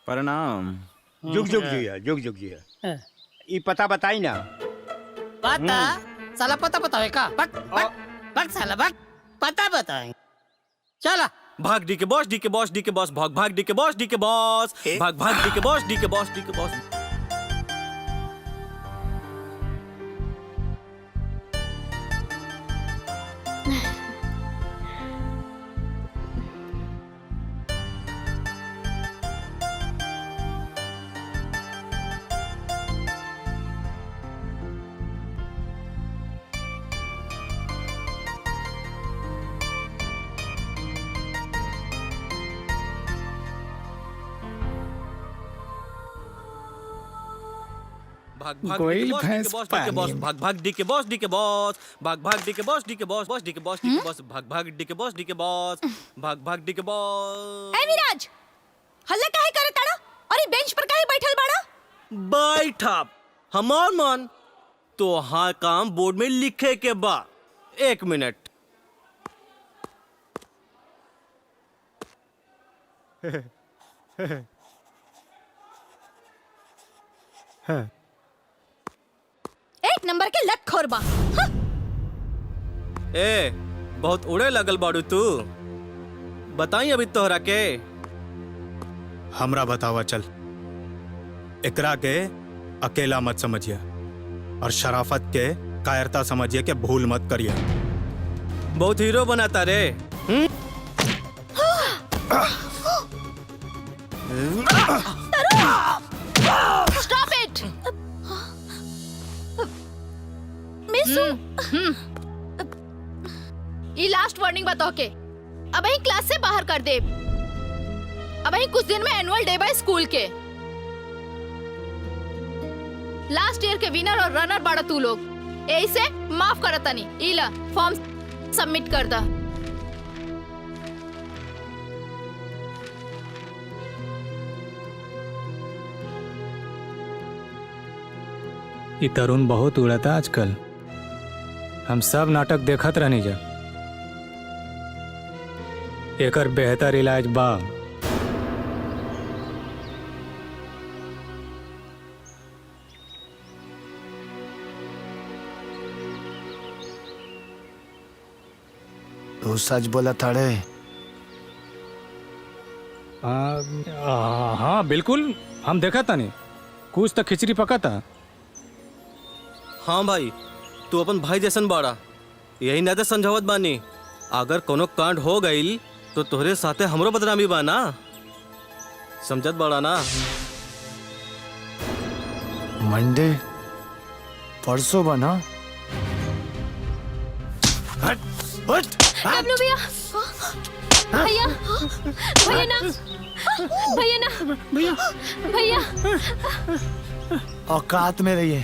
प्रणाम। जुग जुग जिया, जुग जुग जिया। ई पता बताई ना। पता साला पता बतावे का बक साला बक पता बताए चला भाग डी के बॉस डी के बॉस डी के बॉस भाग भाग डी के बॉस डी के बॉस भाग भाग डी के बॉस डी के बॉस डी के बॉस। गोइल भैंस पानी भाग भाग डी के बॉस डी के बॉस भाग भाग डी के बॉस डी के बॉस बॉस डी के बॉस डी के बॉस भाग भाग डी के बॉस डी के बॉस भाग भाग डी के बॉस। ए विराज हल्ला काहे करे ताड़ा और ई बेंच पर काहे बैठल बाड़ा? बैठा हमार मन तो हाँ काम बोर्ड में लिखे के बा। 1 मिनट। एक नंबर के लत खोर बा। ए बहुत उड़े लगल बाड़ू तू। बताई अभी तोहरा के। हमरा बतावा चल। एकरा के अकेला मत समझिए और शराफत के कायरता समझिए के भूल मत करिए। बहुत हीरो बनाता रे। Stop it! मिसू ये लास्ट वार्निंग बताओ के अब ही क्लास से बाहर कर दे। अब ही कुछ दिन में एनुअल डे बाय स्कूल के लास्ट ईयर के विनर और रनर बाड़ा तू लोग। ऐसे माफ करता नहीं। इला फॉर्म सबमिट कर दा। ये तरुण बहुत उड़ता आजकल। हम सब नाटक देखत रहनी जा। एकर बेहतर इलाज बा। तू सच बोला थाड़े? हाँ बिल्कुल हम देखा था नहीं। कुछ तो खिचड़ी पका था। हाँ भाई तू अपन भाई जैसन बाड़ा। यही ना तो समझावत बानी। अगर कोनो कांड हो गई तो तोहरे साथे हमरो बदनामी बा ना। समझत बाड़ा ना। मंडे परसों बना। डब्लू भैया भैया भैया ना भैया ना भैया भैया औकात में रहिए।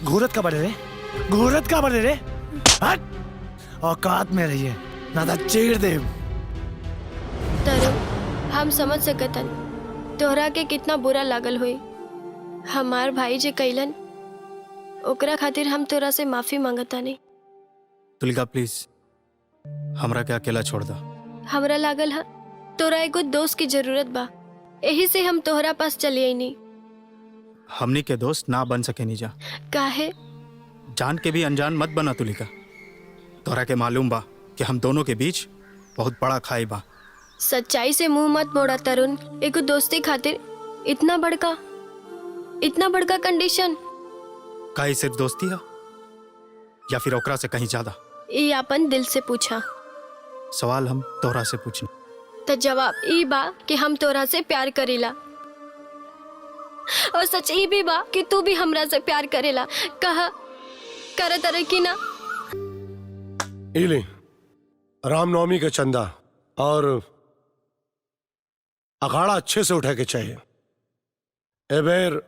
घूरत का बढ़े रे, घूरत का बढ़े रे। हट औकात में रहिए ना तो चीर दे। तरुण हम समझ सकतन तोहरा के कितना बुरा लागल हुई। हमार भाई जे कैलन ओकरा खातिर हम तोरा से माफी मांगता नहीं। तुलिका प्लीज हमरा के अकेला छोड़ दा। हमरा लागल है तोरा एगो दोस्त की जरूरत बा। यही से हम तोहरा पास चली आई नहीं। हमनी के दोस्त ना बन सके नीजा। काहे? जान के भी अनजान मत बना तुलिका। तोरा के मालूम बा कि हम दोनों के बीच बहुत बड़ा खाई बा। सच्चाई से मुंह मत मोड़ा तरुण। एगो दोस्ती खातिर इतना बड़का कंडीशन। काहे सिर्फ दोस्ती है या फिर ओकरा से कहीं ज्यादा? ये अपन दिल से पूछा। सवाल हम तोहरा से पूछनी तो जवाब ई बा कि हम तोरा से प्यार करेला। और सच ई भी बा कि तू भी हमरा से प्यार करेला। कहा करत रहे कि ना? इले रामनवमी का चंदा और अखाड़ा अच्छे से उठा के चाहिए। एबेर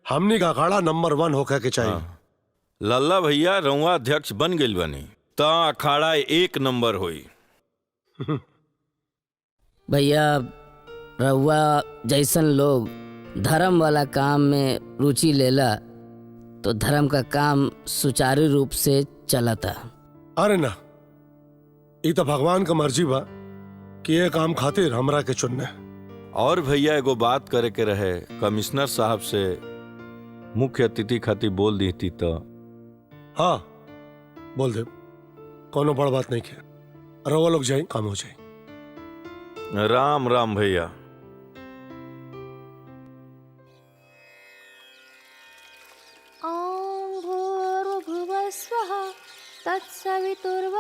हमनी का अखाड़ा नंबर 1 होकर के चाहिए। लल्ला भैया रउआ अध्यक्ष बन गइल बनी ता अखाड़ा 1 नंबर होई। भैया रउआ जैसन लोग धर्म वाला काम में रुचि लेला तो धर्म का काम सुचारू रूप से चलता। अरे ना ये तो भगवान का मर्जी बा कि ये काम खातिर हमरा के चुनने। और भैया एगो बात करे के रहे, कमिश्नर साहब से मुख्य अतिथि खातिर बोल दी थी तो। हाँ बोल दे, कोनो बड़ बात नहीं है। रवा लोग जाए, काम हो जाए। राम राम भैया। ॐ भूर्भुवः स्वः तत्सवितुर्वरेण्यं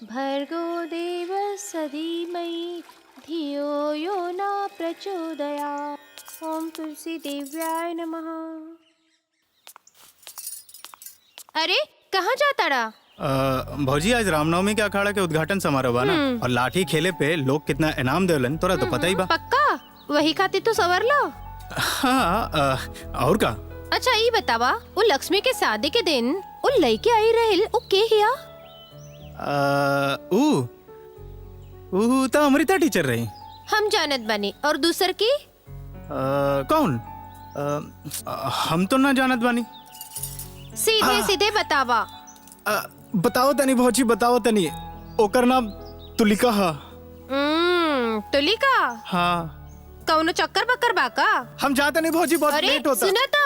भर्गो देवस्य धीमहि धियो यो न प्रचोदयात्। ॐ तुलसी देव्याय नमः। अरे कहाँ जाता रहा? भौजी आज रामनवमी के अखाड़ा के उद्घाटन समारोह बा ना, और लाठी खेले पे लोग कितना इनाम देवलन तोरा तो पता ही बा। पक्का वही खातिर तो सवर लो। हाँ और का? अच्छा ये बतावा, वो लक्ष्मी के शादी के दिन वो लड़के आई रहेल, वो के हिया? तो अमृता टीचर रही। हम जानत बनी। और दूसर की? कौन? हम तो ना जानत बानी। सीधे सीधे बतावा। बताओ तनी भौजी, बताओ तनी। ओकर नाम तुलिका हा। तुलिका? हाँ। कौनो चक्कर बक्कर बाका? हम जाते नहीं भौजी, बहुत लेट होता। सुना तो।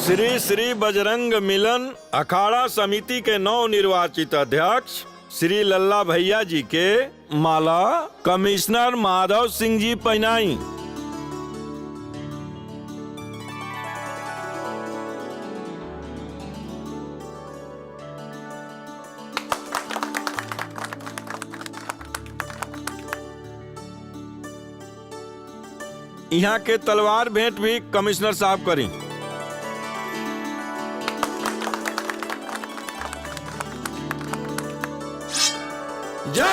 श्री श्री बजरंग मिलन अखाड़ा समिति के नव निर्वाचित अध्यक्ष श्री लल्ला भैया जी के माला कमिश्नर माधव सिंह जी पहनाई। यहाँ के तलवार भेंट भी कमिश्नर साहब करी। जय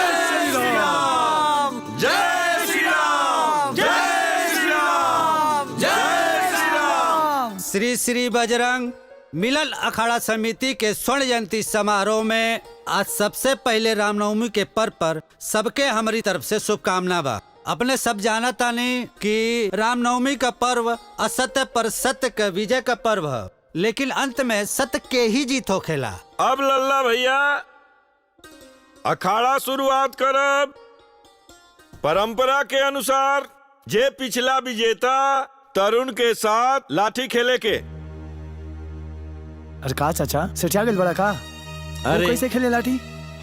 श्री राम, जय श्री राम, जय श्री राम, जय श्री राम। श्री श्री बजरंग मिलन अखाड़ा समिति के स्वर्ण जयंती समारोह में आज सबसे पहले रामनवमी के पर्व पर सबके हमारी तरफ से शुभकामना बा। अपने सब जाना तानी कि रामनवमी का पर्व असत्य पर सत्य का विजय का पर्व है, लेकिन अंत में सत्य के ही जीत होखेला। अब लल्ला भैया अखाड़ा शुरुआत करब। परंपरा के अनुसार जे पिछला विजेता तरुण के साथ लाठी खेले के। अरे का चाचा सेठिया गेल बड़ा का? अरे कैसे खेले लाठी?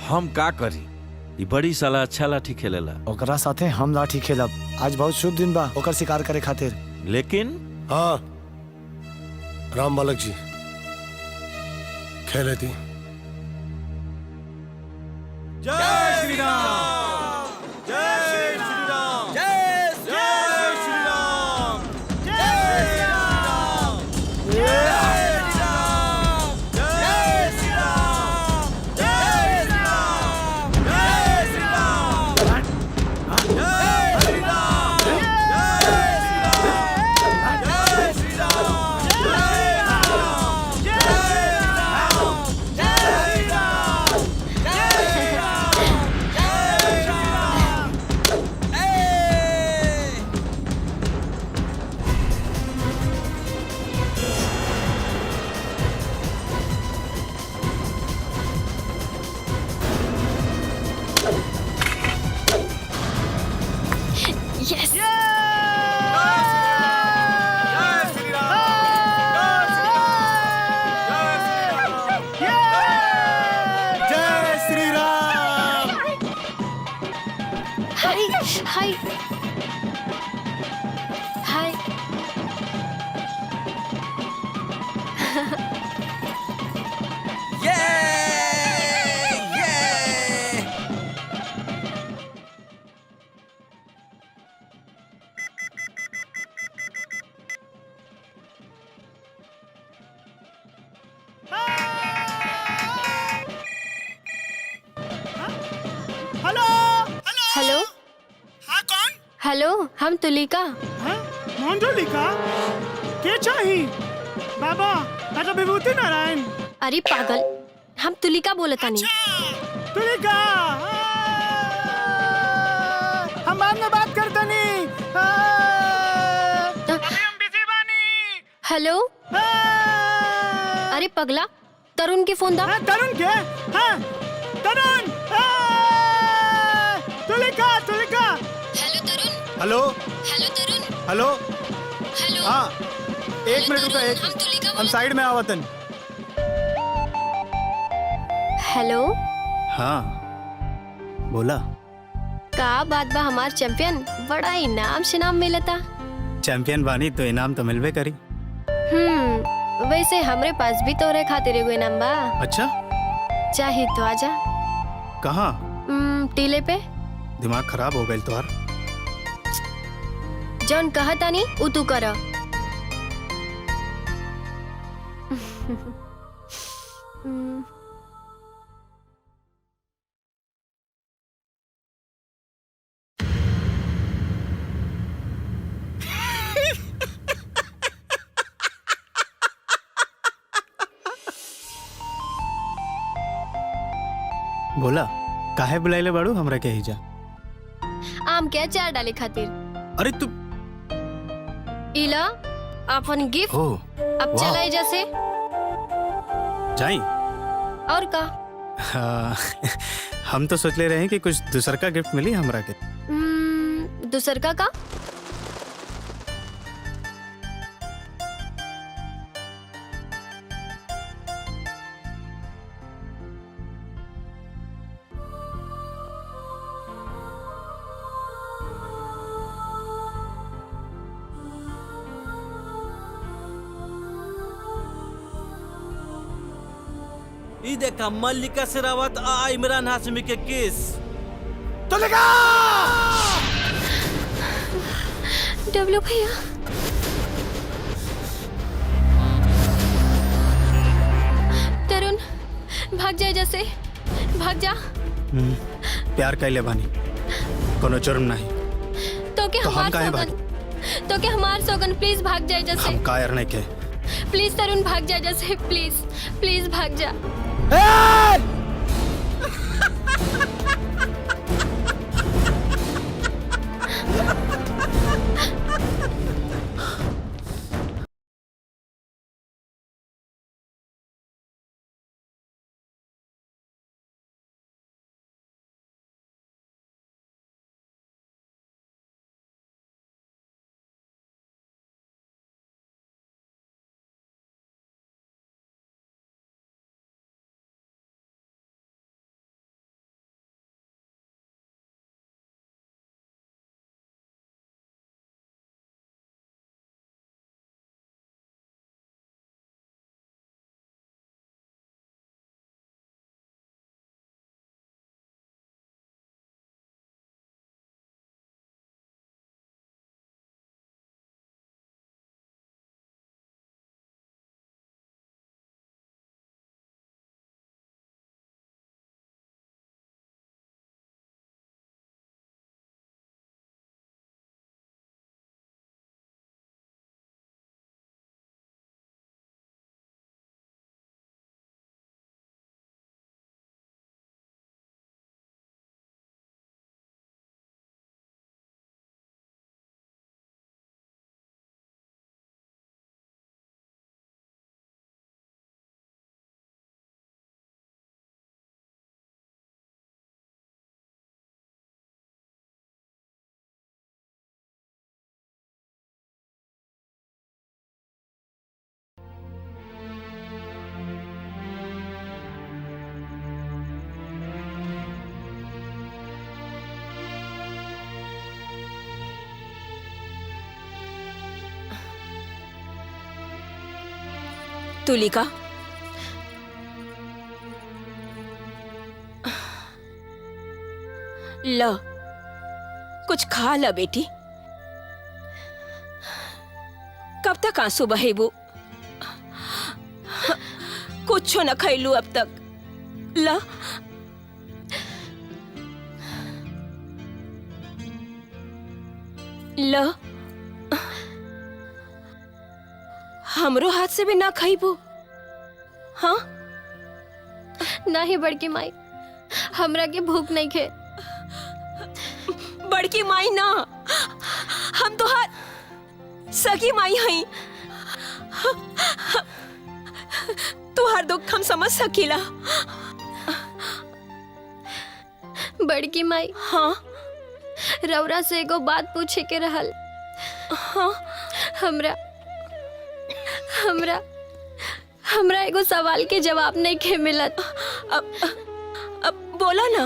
हम का करी, ई बड़ी साला अच्छा लाठी खेलेला। ओकरा साथे हम लाठी खेलब। आज बहुत शुभ दिन बा ओकर शिकार करे खातिर। लेकिन हाँ राम बालक जी खेले थी। जय श्री राम, जय श्री राम, जय श्री राम, जय श्री राम, जय श्री राम, जय श्री राम, जय श्री राम, जय श्री राम, जय श्री राम, जय श्री Yes! जय Shri Ram. Hi hi hi. Hello hello. हाँ कौन? हेलो हम तुलिका। हाँ कौन तुलिका? के चाही? बाबा मैं तो विभूति नारायण। अरे पागल, हम तुलिका बोलता नहीं। तुलिका हम बाद में बात करते नहीं। हेलो। अरे पगला, तरुण के फोन दा। तरुण के? हाँ Tarun. Hello hello Tarun. Hello hello. हाँ एक मिनट रुका, एक हम साइड में आवतन। हेलो। हाँ बोला। का बात बा हमार चैंपियन, बड़ा इनाम शिनाम मिलता। चैंपियन बानी तो इनाम तो मिलवे करी। वैसे हमरे पास भी तोरे खातिर एगो इनाम बा। अच्छा चाहे तो आजा। कहाँ? टीले पे। दिमाग खराब हो गई तोहार। जौन कहता नहीं उ तू कर। बोला काहे बुलाइले बाड़ू हमरा के हिजा? आम के अचार डाले खातिर। अरे तू इला अपन गिफ्ट। हो अब चला जैसे जाई। और का? हम तो सोच ले रहे हैं कि कुछ दूसर का गिफ्ट मिली हमरा के। दूसर का? ई देखा मल्लिका शेरावत आ इमरान हाशमी के केस। तो लगा डब्लू भैया। तरुण भाग जाए जैसे, भाग जा। प्यार कैले बानी, कोनो जुर्म नहीं। तो के हमार सौगन, तो के हमार सौगन प्लीज भाग जाए जैसे। हम कायर नहीं के। प्लीज तरुण भाग जाए जैसे, प्लीज प्लीज भाग जा। तुलिका, ल कुछ खा ल बेटी। कब तक आंसू बहेबू? कुछ न खैलू अब तक। ल ल हमरो हाथ से भी ना खाइबू? हाँ नहीं बड़की माई, हमरा के भूख नहीं खे। बड़की माई ना, हम तो हर सगी माई हई। तू हर दुख हम समझ सकीला। बड़की माई, हाँ रौरा से एगो बात पूछे के रहल। हाँ, हमरा हमरा हमरा एगो सवाल के जवाब नहीं के मिलत। अब बोला ना।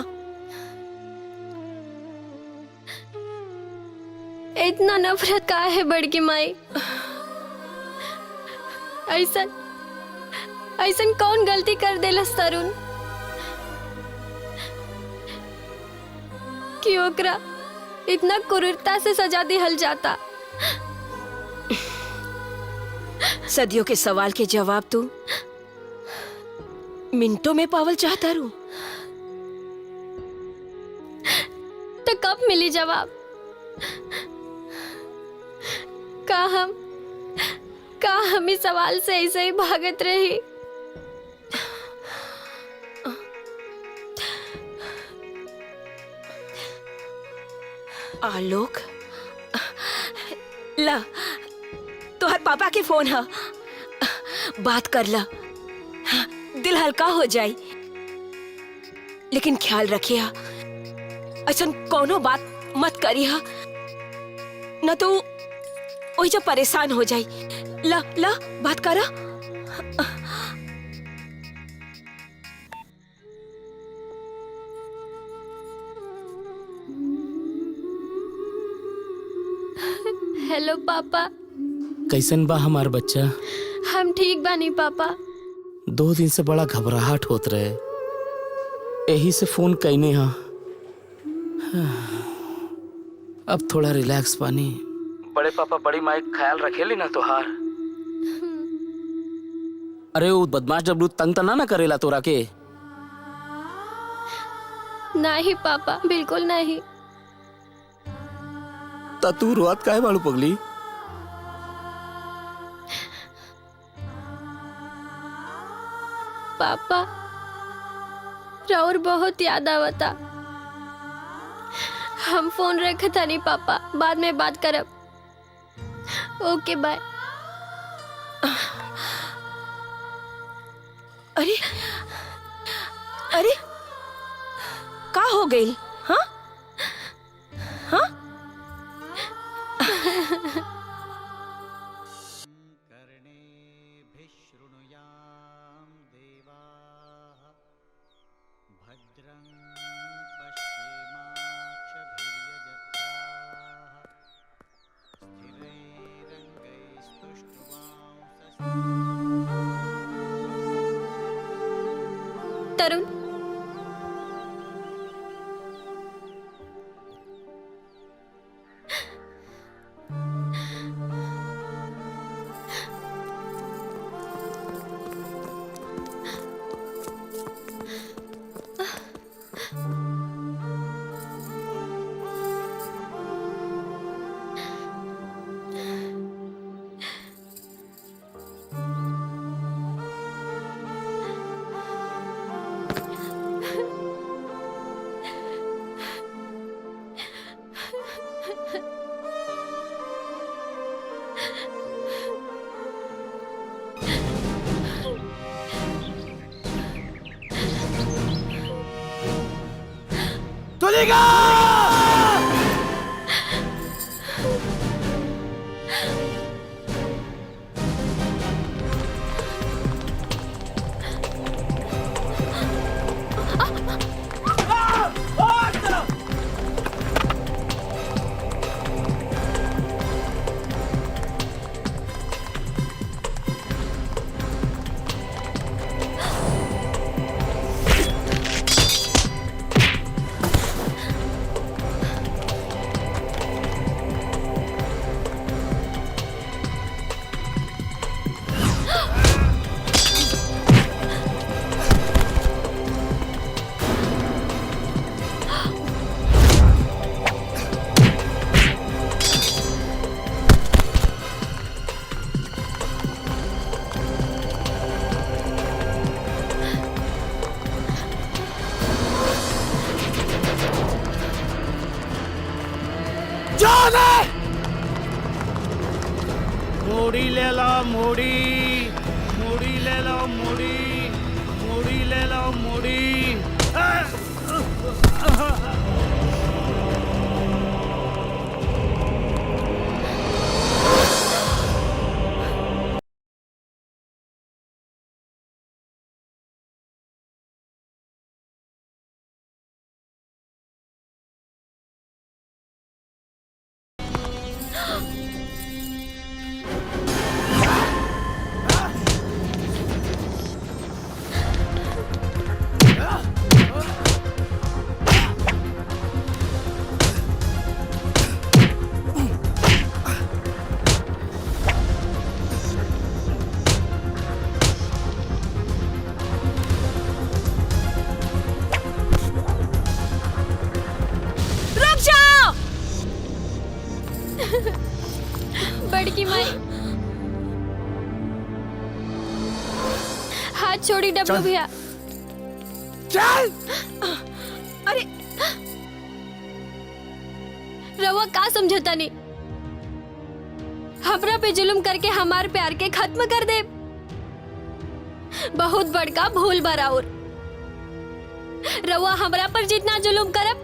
इतना नफरत का है बड़की माई? ऐसन ऐसन कौन गलती कर देलस तरुण कि ओकरा इतना क्रूरता से सजा दिहल जाता? सदियों के सवाल के जवाब तू मिनटों में पावल चाहता रू। तो कब मिली जवाब? का हम इस सवाल से ऐसे ही भागत रही? आलोक, ला तोहर पापा के फोन है, बात कर ला, दिल हल्का हो जाए। लेकिन ख्याल रखिया, ऐसा कोनो बात मत करिया, न तो वही जो परेशान हो जाए। ला ला बात करा। हेलो पापा। कैसन बा हमार बच्चा? हम ठीक बानी पापा। 2 दिन से बड़ा घबराहट होत रहे, यही से फोन कैने हा। अब थोड़ा रिलैक्स बानी। बड़े पापा बड़ी माई ख्याल रखेली ना तोहार? अरे वो बदमाश डब्लू तंग तना ना करेला तोरा के? नहीं पापा, बिल्कुल नहीं। ता तू रोत काहे बाड़ू पगली? पापा राउर बहुत याद आवता। हम फोन रखा था नहीं पापा, बाद में बात करब। ओके बाय। अरे अरे का हो गई? हाँ हाँ तरुण, तुलिका! मूड़ी ले लो, मूड़ी मूड़ी ले लो, मूड़ी मूड़ी ले लो, मूड़ी। की माई। हाथ छोड़ी डब्लू भैया। चल। अरे रवा का समझता नहीं, हमरा पे जुल्म करके हमार प्यार के खत्म कर दे। बहुत बड़का भूल बराउर। रवा हमरा पर जितना जुल्म करब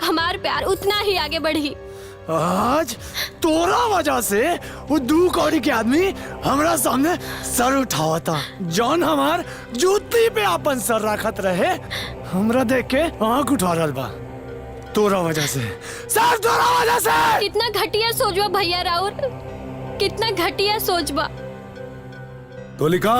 हमार प्यार उतना ही आगे बढ़ी। आज तोरा वजह से वो 2 कौड़ी के आदमी हमरा सामने सर उठावा था। जॉन हमार जूती पे अपन सर रखत रहे, हमरा देख के आंख उठा रहा बा। तोरा वजह से, सर तोरा वजह से। कितना घटिया सोचबा भैया राउर, कितना घटिया सोचबा। तोलिका,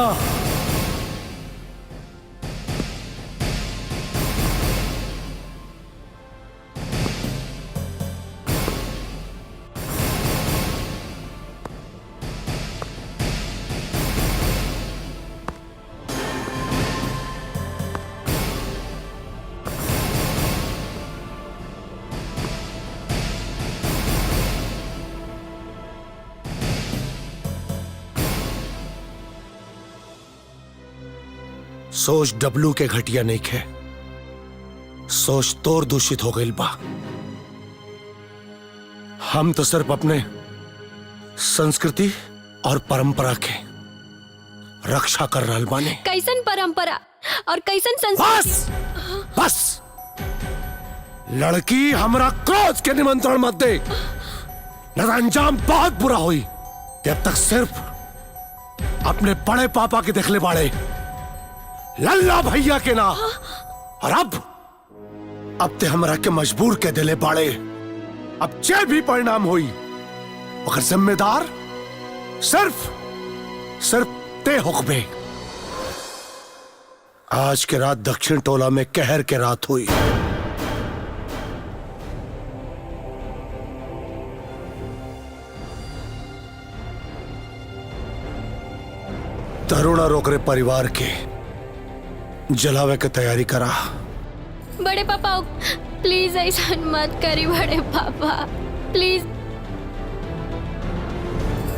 सोच डब्लू के घटिया नहीं खे, सोच तोर दूषित हो गई बा। हम तो सिर्फ अपने संस्कृति और परंपरा के रक्षा कर रहा बाने। कैसन परंपरा और कैसन संस्कृति? बस लड़की हमरा क्रोध के निमंत्रण मत दे, न अंजाम बहुत बुरा हुई। जब तक सिर्फ अपने बड़े पापा के देखले बाड़े, लल्ला भैया के ना। और अब ते हमरा के मजबूर के दिले बाड़े। अब जे भी परिणाम हुई अगर जिम्मेदार सिर्फ ते हुक्मे। आज के रात दक्षिण टोला में कहर के रात हुई। तरुण और ओकरे परिवार के जलावे की तैयारी करा। बड़े पापा प्लीज ऐसा मत करी। बड़े पापा प्लीज।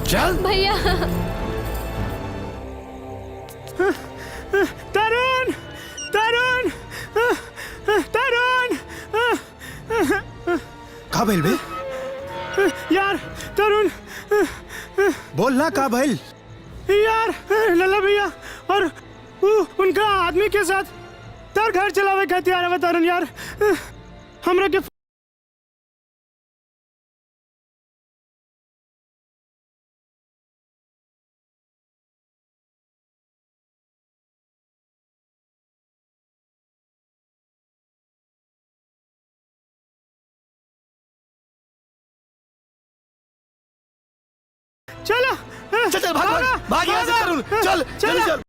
चल भैया। तरुण तरुण तरुण। का भइल बे? यार तरुण बोल ना, का भइल? यार लल्ला भैया और उनका आदमी के साथ तार घर चलावे का तैयार है तरुण। यार हमरा के चलो चल भाग यहाँ से तरुण। चल चल चल।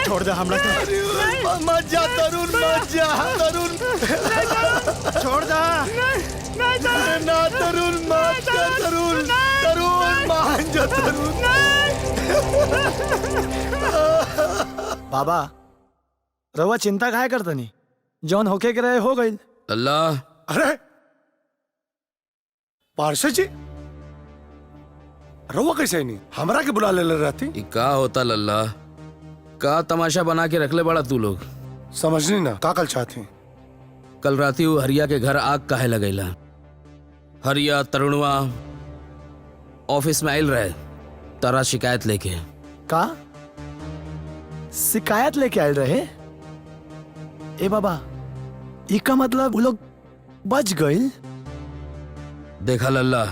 छोड़ दे हमरा के। मत जा तरुण, मत जा तरुण। छोड़ दे। ना तरुण, मत जा तरुण। तरुण मान जा तरुण। बाबा रवा चिंता काहे करतनी? जौन होके के रहे हो गई। अल्लाह। अरे पार्षद जी, रवा कैसे नहीं हमरा के बुला ले रहती? का होता लल्ला? का तमाशा बना के रख ले बड़ा तू लोग? समझनी ना का कल चाहती? कल राती वो हरिया के घर आग काहे लगेला? हरिया तरुणवा ऑफिस में आयल रहे तारा शिकायत लेके। का शिकायत लेके आयल रहे? ए बाबा इका मतलब वो लोग बच गए। देखा लल्ला,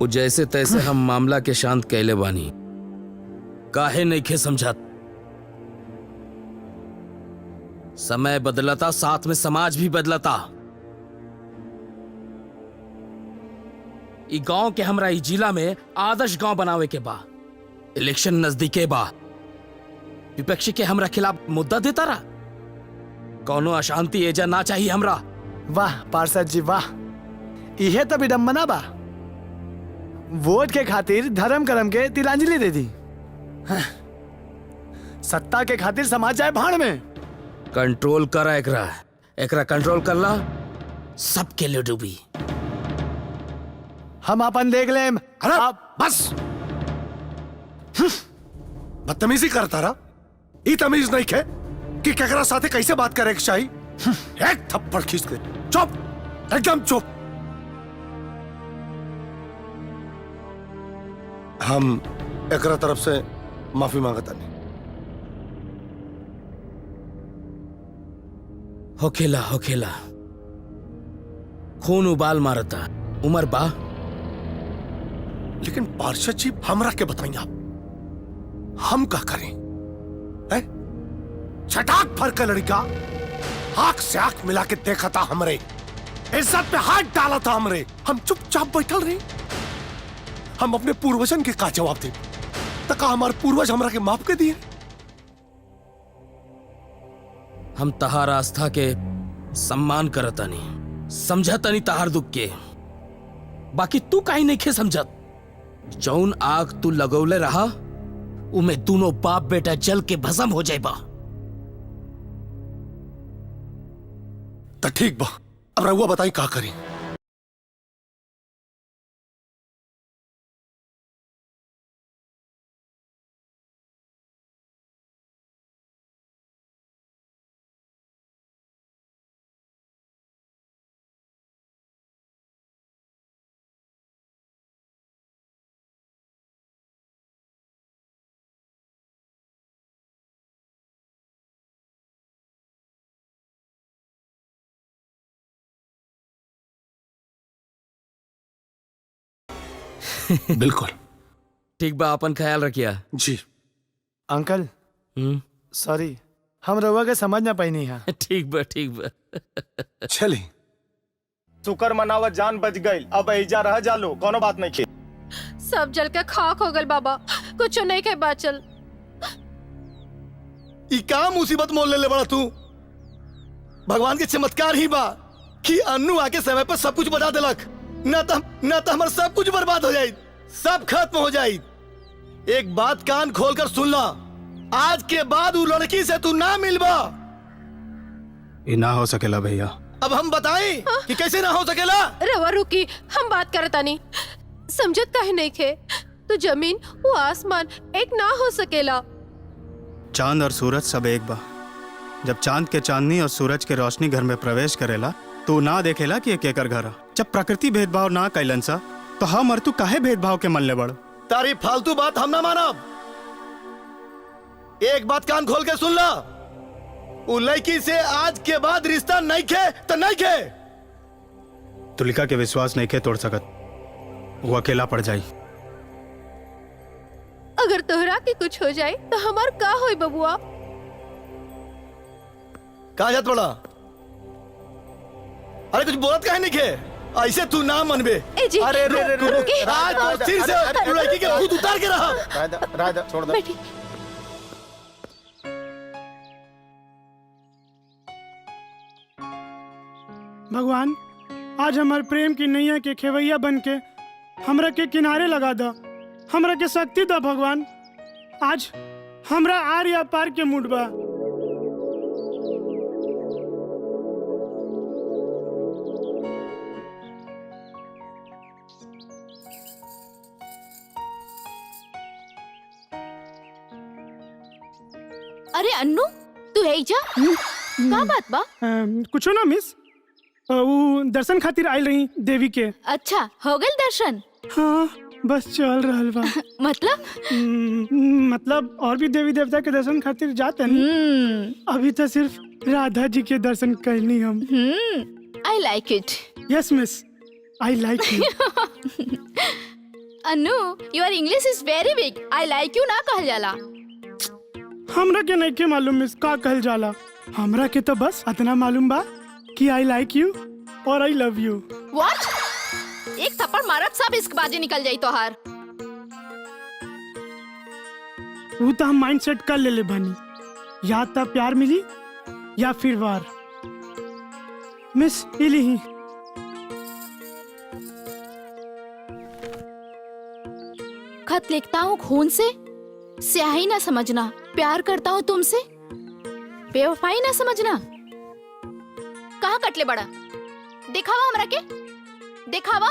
वो जैसे तैसे हम मामला के शांत कैले बानी, काहे नहीं खे समझात। समय बदलता, साथ में समाज भी बदलता। ई गांव के हमरा ई जिला में आदर्श गांव बनावे के बा। इलेक्शन नजदीके बा, विपक्षी के हमरा खिलाफ मुद्दा देता रहा। कौनो अशांति एजा ना चाहिए हमरा। वाह पार्षद जी वाह, इहे तो विडम्बना बा। वोट के खातिर धर्म कर्म के तिलांजलि दे दी। हाँ। सत्ता के खातिर समाज जाए भाड़ में। कंट्रोल करा एकरा कंट्रोल करला, सबके लिए डूबी। हम अपन देख ले। अरे आप बस बदतमीजी करता रहा। ई तमीज नहीं खे कि केकरा साथे कैसे बात करे के चाहिए। एक थप्पड़ खींच के चुप, एकदम चुप। हम एकरा तरफ से माफी मांगता नहीं। होखेला खून उबाल मारता, उमर बा। लेकिन पार्षद जी हमरा के बताइए आप, हम क्या करें? छटाक भर का लड़का आंख से आंख मिला के देखा था हमरे, इज्जत पे हाथ डाला था हमरे। हम चुपचाप बैठल रहे। हम अपने पूर्वजन के का जवाब दे? तका हमारे पूर्वज हमरा के माफ के दिए। हम तहार आस्था के सम्मान करतानी, समझतानी तहार दुख के। बाकी तू काहे नहीं खे समझत? जौन आग तू लगौले रहा, उमे दोनों बाप बेटा जल के भस्म हो जाएबा। तो ठीक बा, अब रहुआ बताई का करी। बिल्कुल ठीक बा, अपन ख्याल रखिया। जी अंकल सॉरी, हम रउआ के समझ ना पाई नहीं है। ठीक बा चली। शुक्र मनावत जान बच गई। अब एजा रह जालो, कोनो बात नहीं खे। सब जल के खाक हो गल बाबा, कुछ नहीं के बाचल। ई का मुसीबत मोल ले बड़ा तू? भगवान के चमत्कार ही बा कि अन्नू आके समय पर सब कुछ बता देलक। ना तो हमार सब कुछ बर्बाद हो जाये, सब खत्म हो जाये। एक बात कान खोलकर सुन ला, आज के बाद वो लड़की से तू ना मिलबा। ये ना हो सकेला भैया। अब हम बताएं कि कैसे ना हो सकेला? रवा रुकी, हम बात करतानी। समझत काहे नहीं खे? तो जमीन वो आसमान एक ना हो सकेला। चांद और सूरज सब एक बा। जब चांद के चांदनी और सूरज के रोशनी घर में प्रवेश करेला तो ना देखेला कि एक एकर घर। जब प्रकृति भेदभाव ना कैलन सा तो हम और तू काहे भेदभाव के मन ले बड़? तारी फालतू बात हम ना मानब। एक बात कान खोल के सुन ला, उ लड़की से आज के बाद रिश्ता नहीं खे तो नहीं खे। तुलिका के विश्वास नहीं के तोड़ सकत, वो अकेला पड़ जाई। अगर तोहरा के कुछ हो जाए तो हमार का होई बबुआ? कहा जात बड़ा? अरे कुछ बोलत काहे नहीं खे? ऐसे तू ना मनबे। अरे आज फिर से लड़की के भूत उतार के रहा। राधा छोड़ दे। भगवान, आज हमार प्रेम की नैया के खेवैया बन के हमरा के किनारे लगा दा। हमरा के शक्ति दा भगवान। आज हमरा आर या पार के मूड बा। अरे अन्नू, तू एजा का बात बा? कुछो ना मिस, वो दर्शन खातिर आयल रही देवी के। अच्छा, हो गए दर्शन? हाँ, बस चल रहल बा। मतलब मतलब और भी देवी देवता के दर्शन खातिर जाते हैं। अभी तो सिर्फ राधा जी के दर्शन करनी हम। I like it. Yes miss, I like you. Anu, your English is very weak. I like you ना कहल जाला। हमरा के नहीं के मालूम मिस का कहल जाला। हमरा के तो बस इतना मालूम बा कि आई लाइक यू और आई लव यू। व्हाट? एक थप्पड़ मारत सब इश्कबाजी निकल जाई तोहार। वो तो हम माइंड सेट कर ले बानी, या तो प्यार मिली या फिर वार। मिस इली ही खत लिखता हूँ खून से, स्याही ना समझना। प्यार करता हूँ तुमसे, बेवफाई ना समझना। कहाँ कटले बड़ा? दिखावा हमरा के, दिखावा।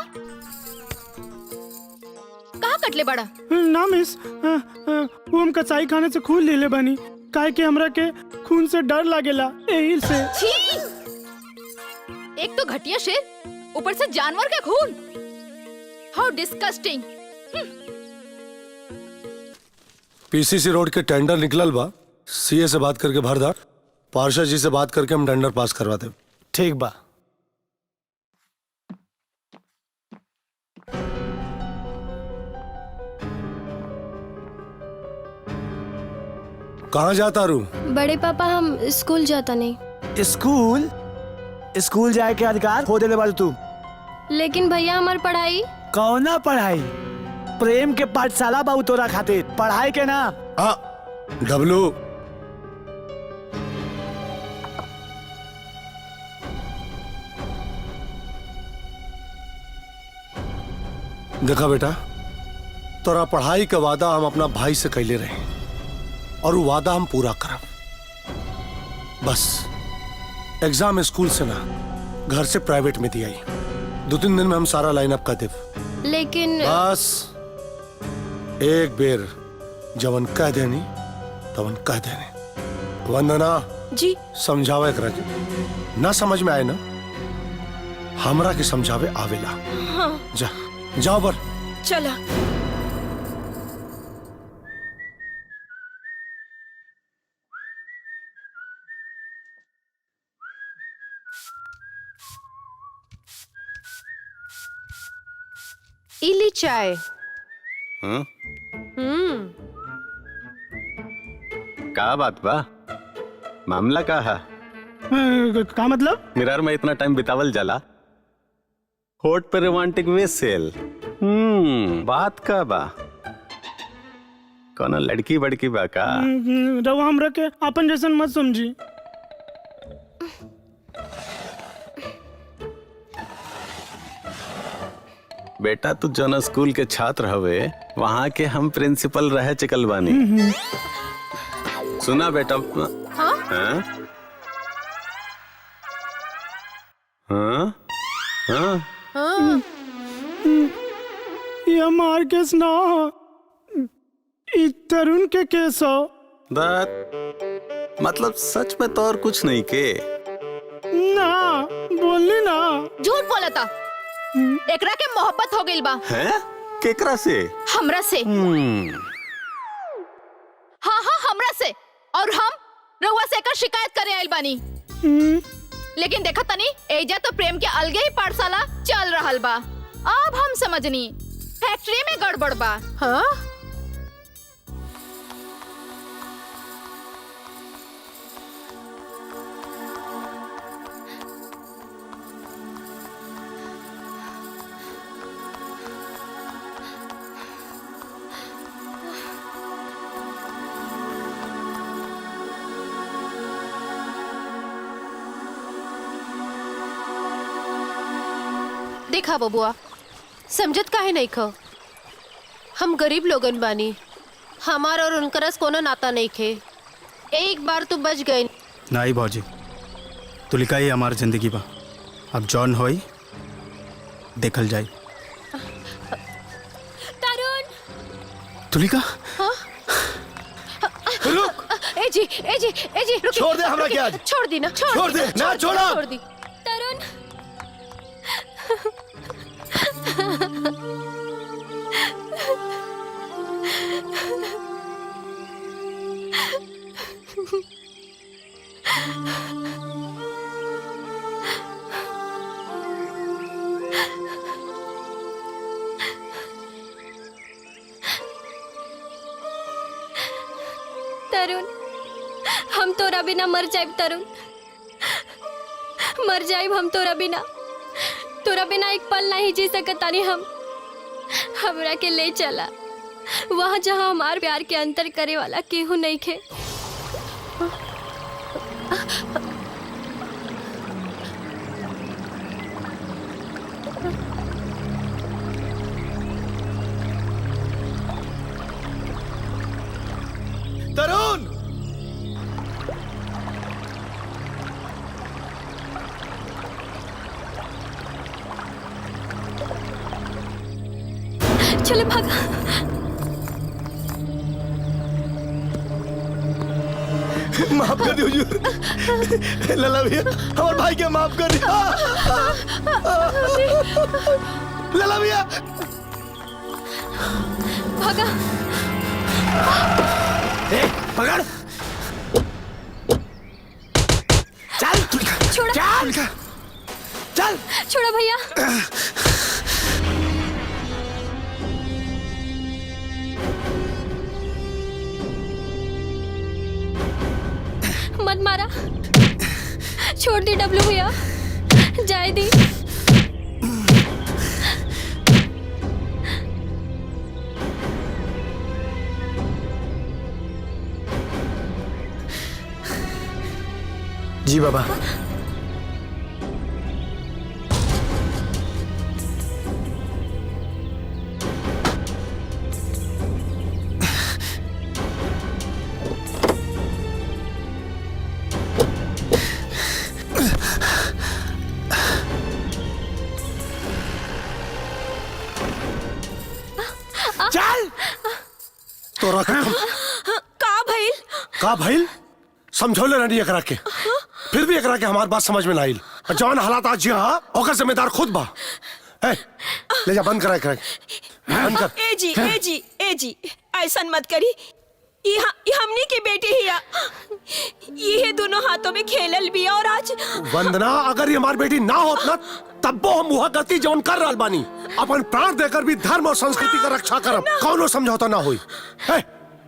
कहाँ कटले बड़ा? ना मिस, वो हम कसाई खाने से खून ले बानी, काहे कि हमरा के खून से डर लागेला यही से। छी! एक तो घटिया शेर, ऊपर से जानवर का खून। हाउ डिस्गस्टिंग। पीसीसी रोड के टेंडर निकलल बा, सीए से बात करके भर दा। पार्षद जी से बात करके हम टेंडर पास करवा दे। ठीक बा। कहाँ जाता रू? बड़े पापा हम स्कूल जाता नहीं। स्कूल? स्कूल जाए के अधिकार हो देले बाजू तू। लेकिन भैया हमार पढ़ाई। कौना पढ़ाई? प्रेम के पाठशाला बाबू तोरा खातिर, पढ़ाई के ना। डब्लू, देखा बेटा, तोरा पढ़ाई का वादा हम अपना भाई से कैले रहे और वो वादा हम पूरा करब। बस एग्जाम स्कूल से ना, घर से प्राइवेट में दिया। 2-3 दिन में हम सारा लाइनअप कर देव। लेकिन बस एक बेर जवन कह देनी तवन कह देने। वंदना जी, समझावे एकरा के। ना समझ में आए ना, हमरा के समझावे आवेला। हाँ। जाओ बर। चला। इली चाय। का बात बा? मामला का है? का मतलब? मिरर में इतना टाइम बितावल जाला, होठ पे रोमांटिक मिसेल। बात का बा? कौन लड़की बड़की बा का? रवा हमरा के अपन जैसन मत समझी। बेटा तू जौन स्कूल के छात्र हवे, वहाँ के हम प्रिंसिपल रह चुकल बानी। सुना बेटा। हाँ? हाँ? हाँ? हाँ? हाँ। ये हमार केस ना हो, ई तरुण के केस हो। मतलब सच में तो और कुछ नहीं के? ना बोलनी ना। झूठ बोला था। एकरा के मोहब्बत हो गई बा। हैं? केकरा से? हमरा से। हाँ हाँ हमरा से। और हम रउआ से एकर शिकायत करे आइल बानी। लेकिन देखा तनी, एजा तो प्रेम के अलगे ही पाठशाला चल रहल बा। अब हम समझनी फैक्ट्री में गड़बड़ बा। हाँ? देखा बबुआ, समझत काहे नहीं खो? हम गरीब लोगन बानी, हमार और उनकरस कोनो नाता नहीं खे। एक बार तो बच गए। नहीं भौजी, तुलिका ही हमारी जिंदगी बा। अब जॉन होई देखल जाई। तरुण। तुलिका। हाँ? रुक। ए जी रुकिए। छोड़ दे हमरा के आज। छोड़ दी ना। छोड़ दे ना। छोड़ा। छोड़ दी। तरुण। तरुण, हम तोरा बिना मर जाए तरुण, मर जाए हम तोरा बिना एक पल नहीं जी सकतानी हम। हमरा के ले चला वहाँ जहाँ हमार प्यार के अंतर करे वाला केहू नहीं खे। तरुण, चले भागा। माफ कर दियो हुजूर। लला भैया, हमारे भाई के माफ कर दिया। लला भैया, भागा। पकड़, चल, छोड़ा, चल, चल, छोड़ा भैया। मत मारा, छोड़ दी डब्लू भैया, जाए दी। जी बाबा। चल, तोरा का भइल समझौले नहीं एकरा के, फिर भी एकरा के हमार बात समझ में ना आइल। जवान हालात आज यहाँ ओकर जिम्मेदार खुद बा। ए, ले जा, बंद करा एकरा के, बंद कर। ए जी ऐसा मत करी। ये हमनी की बेटी हिया, ये दोनों हाथों में खेलल भी और आज। वंदना, अगर ये हमारी बेटी ना होत ना तब हम वह गलती जवन कर रहल बानी, अपन प्राण देकर भी धर्म और संस्कृति का रक्षा करब, कौनो समझौता ना होई। ए,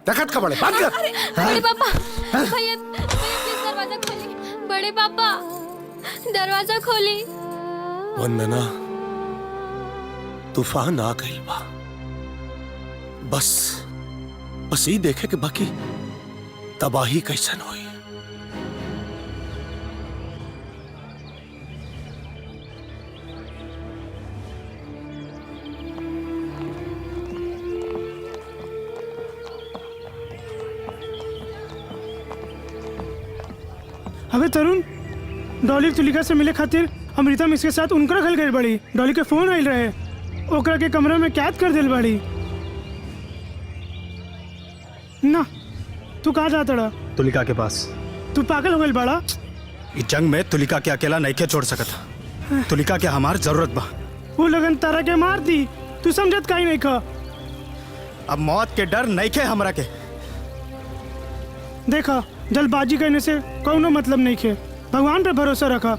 देखत का बड़े, बंद कर। बड़े पापा, भैया प्लीज दरवाजा खोली। बड़े पापा दरवाजा खोली। वंदना, तूफान आ गइल बा, बस यही देखे कि बाकी तबाही कैसन हुई। अबे तरुण, डॉली तुलिका से मिले खातिर अमृता इसके साथ उनका खल गई बड़ी। डॉली के फोन आइल रहे, ओकरा के कमरा में कैद कर दिल बड़ी। ना, तू कहाँ जाता रहा? तुलिका के पास। तू पागल हो गई बड़ा? इस जंग में तुलिका के अकेला नहीं के छोड़ सकता। तुलिका के हमार जरूरत बा। वो लगन तारा के मार दी, तू समझत काई नहीं खा। अब मौत के डर नहीं खे हमरा के। देखा, जल्दबाजी करने से कोनो मतलब नहीं खे। भगवान पे भरोसा रखा,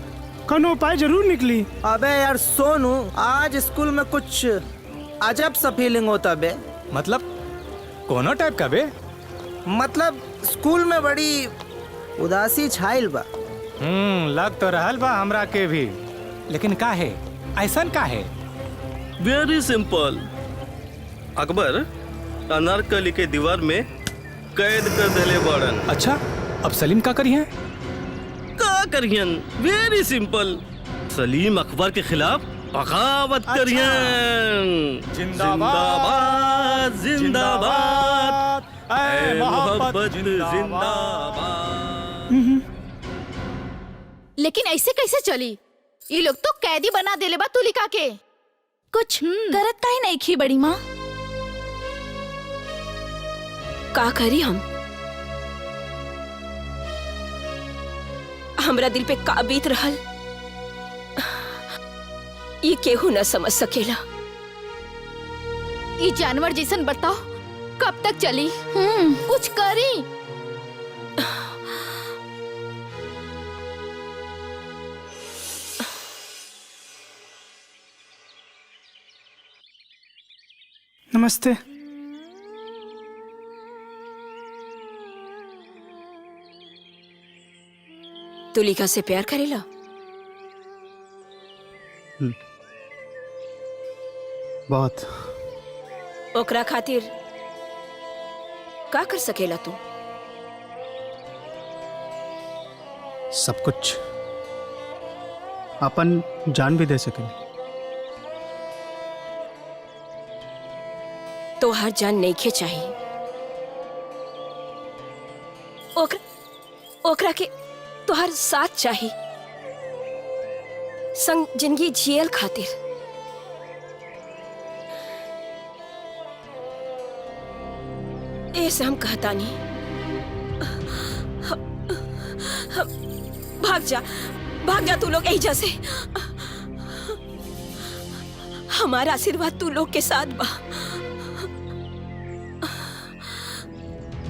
कोनो उपाय जरूर निकली। अबे यार सोनू, आज स्कूल में कुछ अजब सा फीलिंग होता बे। मतलब कोनो टाइप का बे? मतलब स्कूल में बड़ी उदासी छाइल बा। लग तो रहल बा हमरा के भी, लेकिन का है ऐसन का है? Very simple. अकबर अनारकली के दीवार में कैद कर देले बड़न। अच्छा, अब सलीम का करिए? का करियन? वेरी सिंपल, सलीम अकबर के खिलाफ बगावत करियन। जिंदाबाद जिंदाबाद, ऐ मोहब्बत जिंदाबाद। लेकिन ऐसे कैसे चली? ये लोग तो कैदी बना देले बा तुलिका के। कुछ गलत काहे नहीं की बड़ी माँ? का करी हम? हमरा दिल पे का बीत रहल, ये केहू न समझ सकेला। ये जानवर जैसन बताओ, कब तक चली? कुछ करी। नमस्ते। तुलिका से प्यार करेला? बहुत। ओकरा खातिर का कर सकेला तू? सब कुछ। अपन जान भी दे सके। तो हर जान नईखे चाहिए। ओकरा के तो हर साथ चाहिए, संग जिंदगी जियल खातिर। ऐसे हम कहता नहीं। भाग जा तू लोग एहिजा से। हमारा आशीर्वाद तू लोग के साथ बा।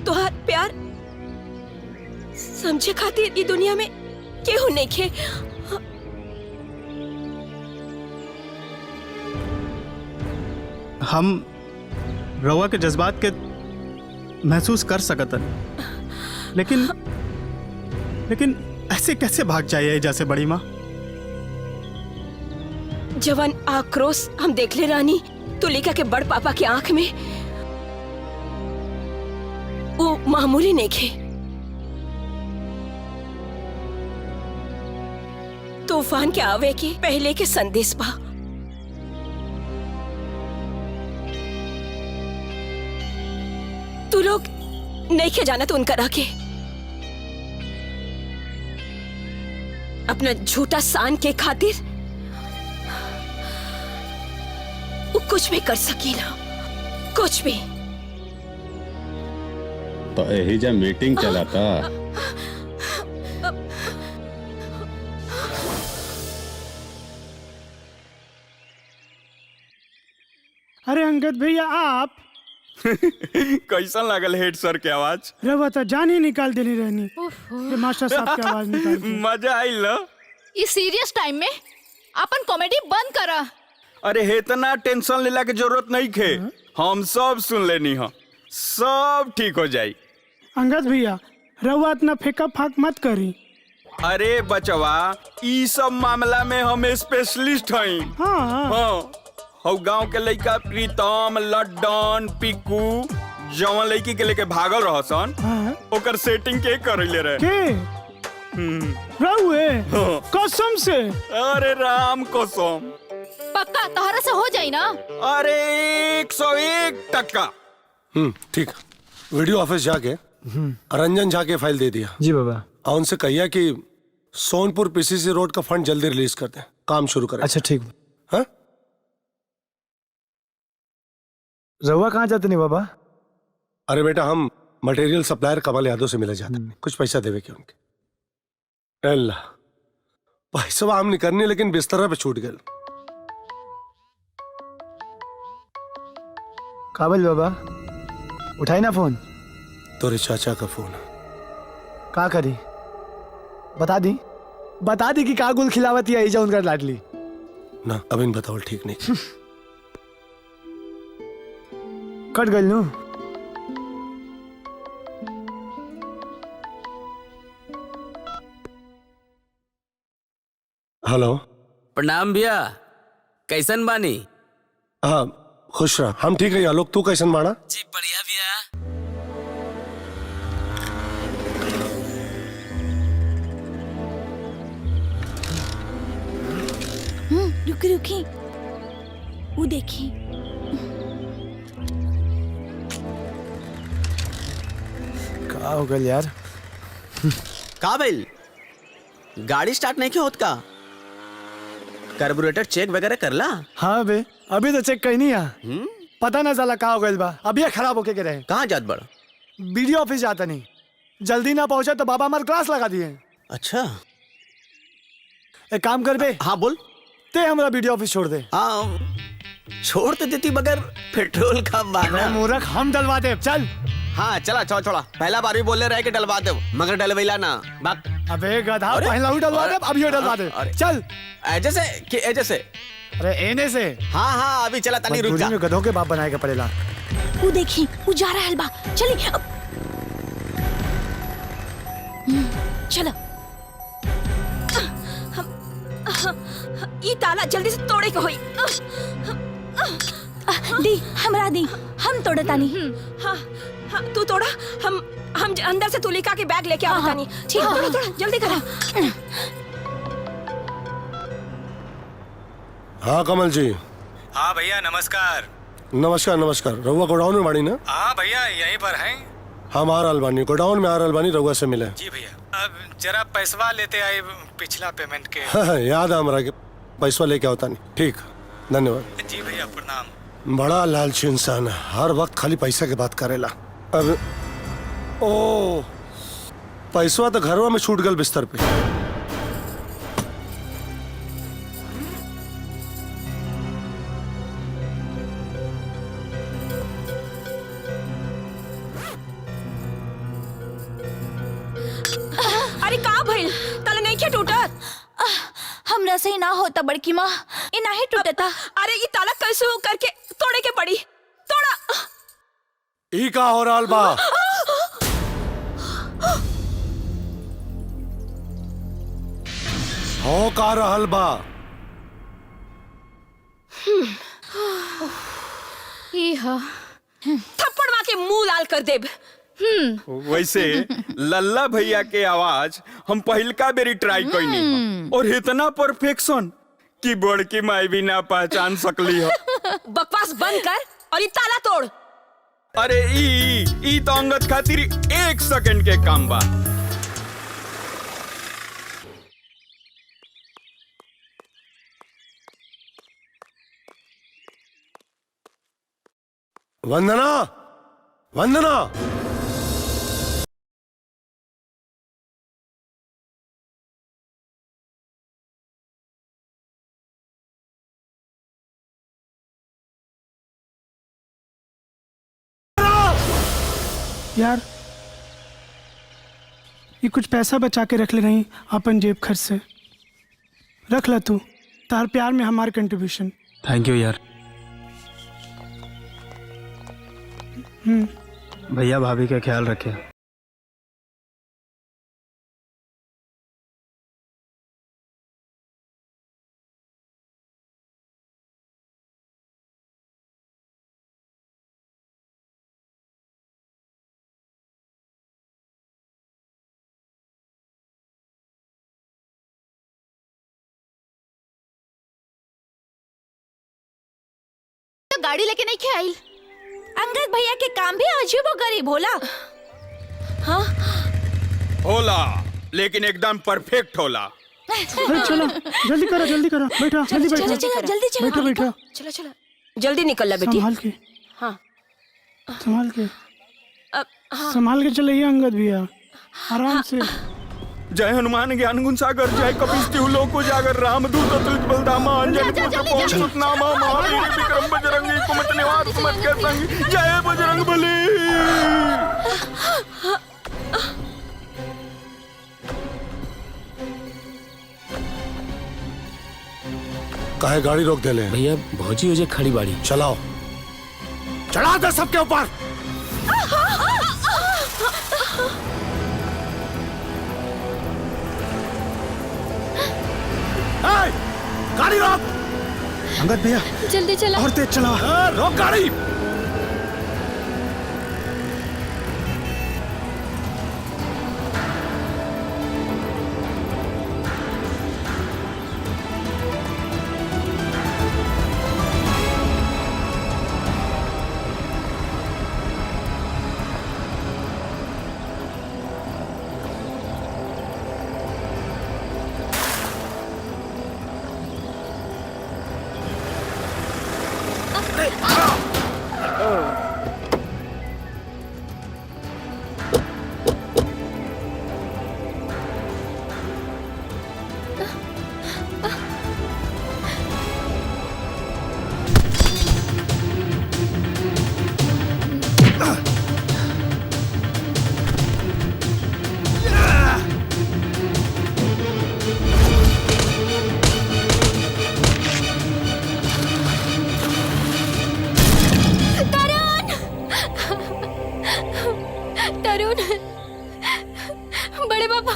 तोहार प्यार समझे खातिर ई दुनिया में केहू नइखे। हम रवा के जज्बात के महसूस कर सकत हन, लेकिन ऐसे कैसे भाग जाए जैसे बड़ी माँ? जवान आक्रोश हम देखले रानी तुलिका के बड़ पापा के आंख में, वो मामूली नइखे। तूफान के आवे के पहले के संदेश बा। तू लोग नइखे जानत उनका रखे अपना झूठा शान के खातिर वो कुछ भी कर सकीला, कुछ भी। तो यही जब मीटिंग चलाता। अरे अंगद भैया आप कैसा लागल हेड सर के आवाज? रवा तो जान ही निकाल देनी रहनी। ये मास्टर साहब की आवाज निकाल दी। मजा आइल। इस सीरियस टाइम में अपन कॉमेडी बंद करा। अरे इतना टेंशन लेला के जरूरत नहीं खे, हम सब सुन लेनी हो, सब ठीक हो जाई। अंगद भैया रवा इतना फेंका फाक मत करी। अरे बचवा, ई सब मामला में हम स्पेशलिस्ट हई। हाँ। गांव के लड़का प्रीतम, लड्डन, पिकू जवन लड़की के लेके भागल रहसन, ओकर सेटिंग के करले रहे। कसम से? अरे राम कसम। पक्का तोहरा से हो जाई ना? अरे 101%। ठीक। वीडियो ऑफिस जाके रंजन झा के फाइल दे दिया। जी बाबा। और उनसे कहिया कि सोनपुर पीसीसी रोड का फंड जल्दी रिलीज कर दें, काम शुरू करें। अच्छा ठीक। हाँ? रवा कहाँ जाते नहीं बाबा? अरे बेटा, हम मटेरियल सप्लायर कमल यादव से मिले जाते, कुछ पैसा देवे के उनके। अल्लाह, पैसा हम नहीं करनी, लेकिन बिस्तर पे छूट गए। काबिल बाबा उठाई ना फोन। तोरे चाचा का फोन। का करी बता दी कि का गुल खिलावती है जा उनका लाडली ना। अब इन बताओ ठीक नहीं। कट गई नू। हेलो। प्रणाम भैया, कैसन बानी? हाँ खुश रहा, हम ठीक है। आलोक तू कैसन बाड़ा? जी बढ़िया भैया। रुकी वो देखी। का हो गया यार? का भइल? गाड़ी स्टार्ट नहीं होत का? कार्बोरेटर चेक वगैरह करला? हाँ बे, अभी तो चेक कहीं नहीं है। पता ना चला का हो गया बा। अभी खराब होके के रहे। कहाँ जात बड़ा? वीडियो ऑफिस जाता नहीं, जल्दी ना पहुंचा तो बाबा हमारे क्लास लगा दिए। अच्छा, एक काम कर बे। हाँ बोल। ते हमारा वीडियो ऑफिस छोड़ दे। हाँ छोड़ तो देती मगर पेट्रोल का बाना। मूर्ख हम डलवा दे चल। हाँ चला छोड़ छोड़ा, पहला बार भी बोले रहे कि डलवा दे मगर डलवेला ना बात। अबे गधा, पहला ही डलवा दे अब ये डलवा दे चल। ऐसे से कि ऐसे से? अरे एने से। हाँ हाँ अभी चला तनी रुक जा। गधों के बाप बनाएगा पड़ेगा। वो देखी वो जा रहा है हलवा, चलिए चलो। ये ताला जल्दी से तोड़े के होई। दी हमरा दी, हम तोड़े तानी। हाँ हाँ तू तोड़ा, हम अंदर से तुलिका के बैग लेके आओ तानी। ठीक है तोड़ा तोड़ा जल्दी करा। हाँ कमल जी। हाँ भैया नमस्कार। नमस्कार नमस्कार। रहुआ गोडाउन में बाड़ी ना? हाँ भैया यहीं पर हैं। हम आ रहल बानी, गोडाउन में आ रहल बानी, रहुआ से मिले। जी भैया अब जरा पैसवा लेते आए पिछला पेमेंट के। हाँ, याद है हमरा के पैसा लेके आवता नहीं। ठीक धन्यवाद। जी भैया प्रणाम। बड़ा लालची इंसान है, हर वक्त खाली पैसा के बात करेला। अब ओ पैसवा तो घरवा में छूट गल बिस्तर पे। अरे का भइल? ताला नहीं क्या टूटत? हमरा से ही ना होता बड़की माँ, ये ना ही टूटता। अरे ये ताला कैसे हो करके तोड़े के पड़ी। तोड़ा। ई का हो रहल बा? हो का रहल बा? थप्पड़ मार के मुंह लाल कर देब। वैसे लल्ला भैया के आवाज हम पहिलका बेरी ट्राई कईनी और इतना परफेक्शन कि बड़की माई भी ना पहचान सकली हो। बकवास बंद कर और ये ताला तोड़। अरे ई तो अंगद खातिर 1 सेकंड के काम बा। वंदना वंदना यार ये कुछ पैसा बचा के रख ले रही अपन जेब खर्च से। रख ला तू, तार प्यार में हमार कंट्रीब्यूशन। थैंक यू यार। भैया भाभी का ख्याल रखे। गाड़ी लेके नहीं खे आई। अंगद भैया के काम भी अजीबो गरीब होला। हाँ होला लेकिन एकदम परफेक्ट होला। चलो जल्दी करो बैठो जल्दी बैठो। जल्दी चलो बैठो बैठो। चलो चलो जल्दी निकल ला बेटी। संभाल के। हाँ संभाल के। हाँ। संभाल के चलिए अंगद भैया, आराम से। जय हनुमान ज्ञान गुण सागर, जय कपिस्ति लोक उजागर, रामदूत अतुलित बलधामा, अंजनी पुत्र पवन नामा, महावीर विक्रम बजरंगी, कुमति निवास सुमति के संगी, जय बजरंग बली। काहे गाड़ी रोक दे ले? भैया भौजी हो खड़ी बाड़ी। चलाओ, चढ़ा दे सबके ऊपर। गाड़ी रोक। अंगद भैया जल्दी चला। और तेज चला। रोक गाड़ी। तरुण, बड़े पापा।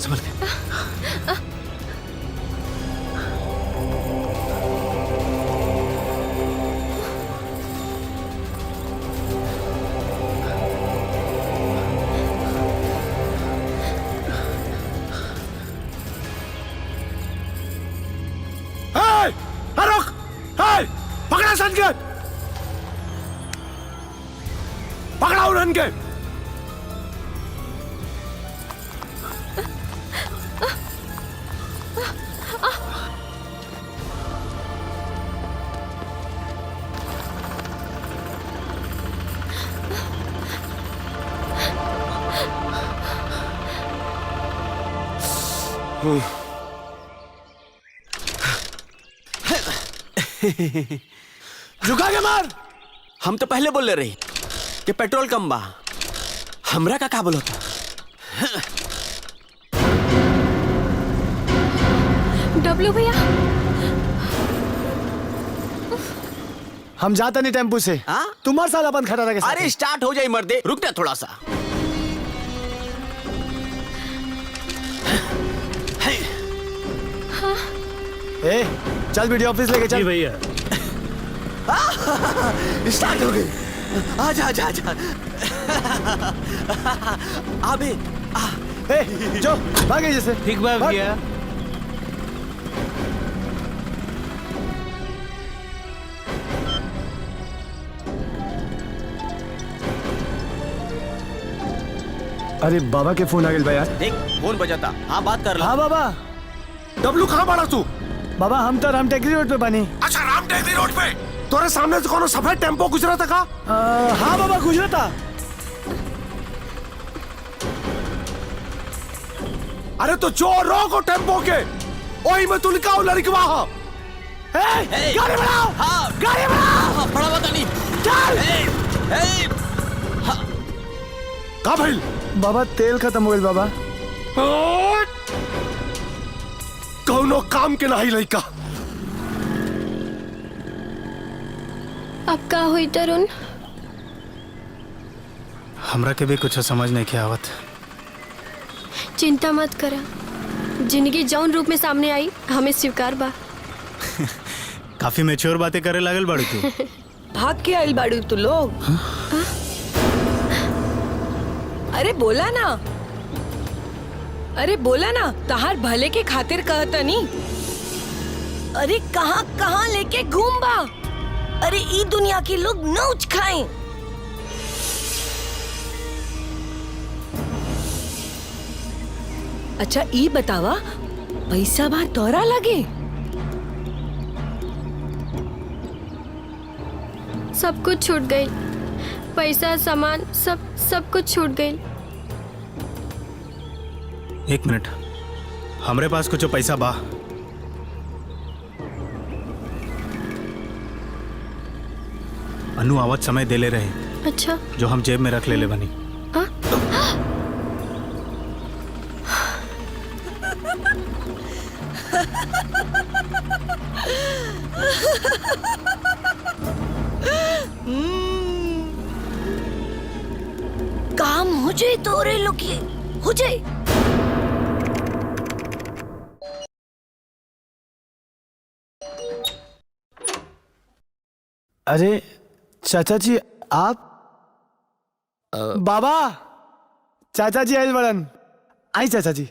संभल के। रुक! पकड़ा संजय! पकड़ा उन्हन के! झुका के मार। हम तो पहले बोल ले रही कि पेट्रोल कम बा, हमरा का बोल होता। डब्लू भैया, हम जाता नहीं टेम्पू से। तुम्हारे साथ अपन खड़ा रखे। अरे स्टार्ट हो जाए मर्दे, रुक जा थोड़ा सा। ए, चल वीडियो ऑफिस लेके चल। भैया स्टार्ट हो गई। आजा आजा आजा। अबे जो भागे जैसे। ठीक बा भैया। अरे बाबा के फोन आ गए यार। देख फोन बजाता। हाँ बात कर ला। हाँ बाबा। डब्लू कहाँ बड़ा तू? बाबा हम तो राम टेकरी रोड पे बनी। अच्छा राम टेकरी रोड पे? तोरे सामने से कोनो सफेद टेम्पो गुजरा था का? हाँ बाबा गुजरा था। अरे तो चोर रोको टेम्पो के। ओही में तू लिखा हो लड़कवा हो। गाड़ी बढ़ाओ। हाँ गाड़ी बढ़ाओ। बड़ा बता नहीं। चल। का भाई? बाबा तेल खत्म हो गया बाबा। कौनो काम के नहीं लड़का। अब का हुई तरुण? हमरा के भी कुछ समझ नहीं के आवत। चिंता मत करा, जिंदगी जौन रूप में सामने आई हमें स्वीकार बा। काफी मैच्योर बातें करे लागल बाड़ू तू। भाग के आइल बाड़ू तू लोग। अरे बोला ना, अरे बोला ना, तहार भले के खातिर कहता नहीं। अरे कहाँ कहाँ लेके घूम बा। अरे ई दुनिया के लोग नोच खाएं। अच्छा ई बतावा, पैसा बा तोरा लगे? सब कुछ छूट गई, पैसा सामान सब कुछ छूट गई। एक मिनट, हमरे पास कुछ पैसा बा। अनु आवत समय देले रहे, अच्छा जो हम जेब में रख ले बनी। काम हो जाए तो रे लोग ये हो जाए। अरे चाचा जी आप बाबा, चाचा जी आयल बड़न। आई चाचा जी,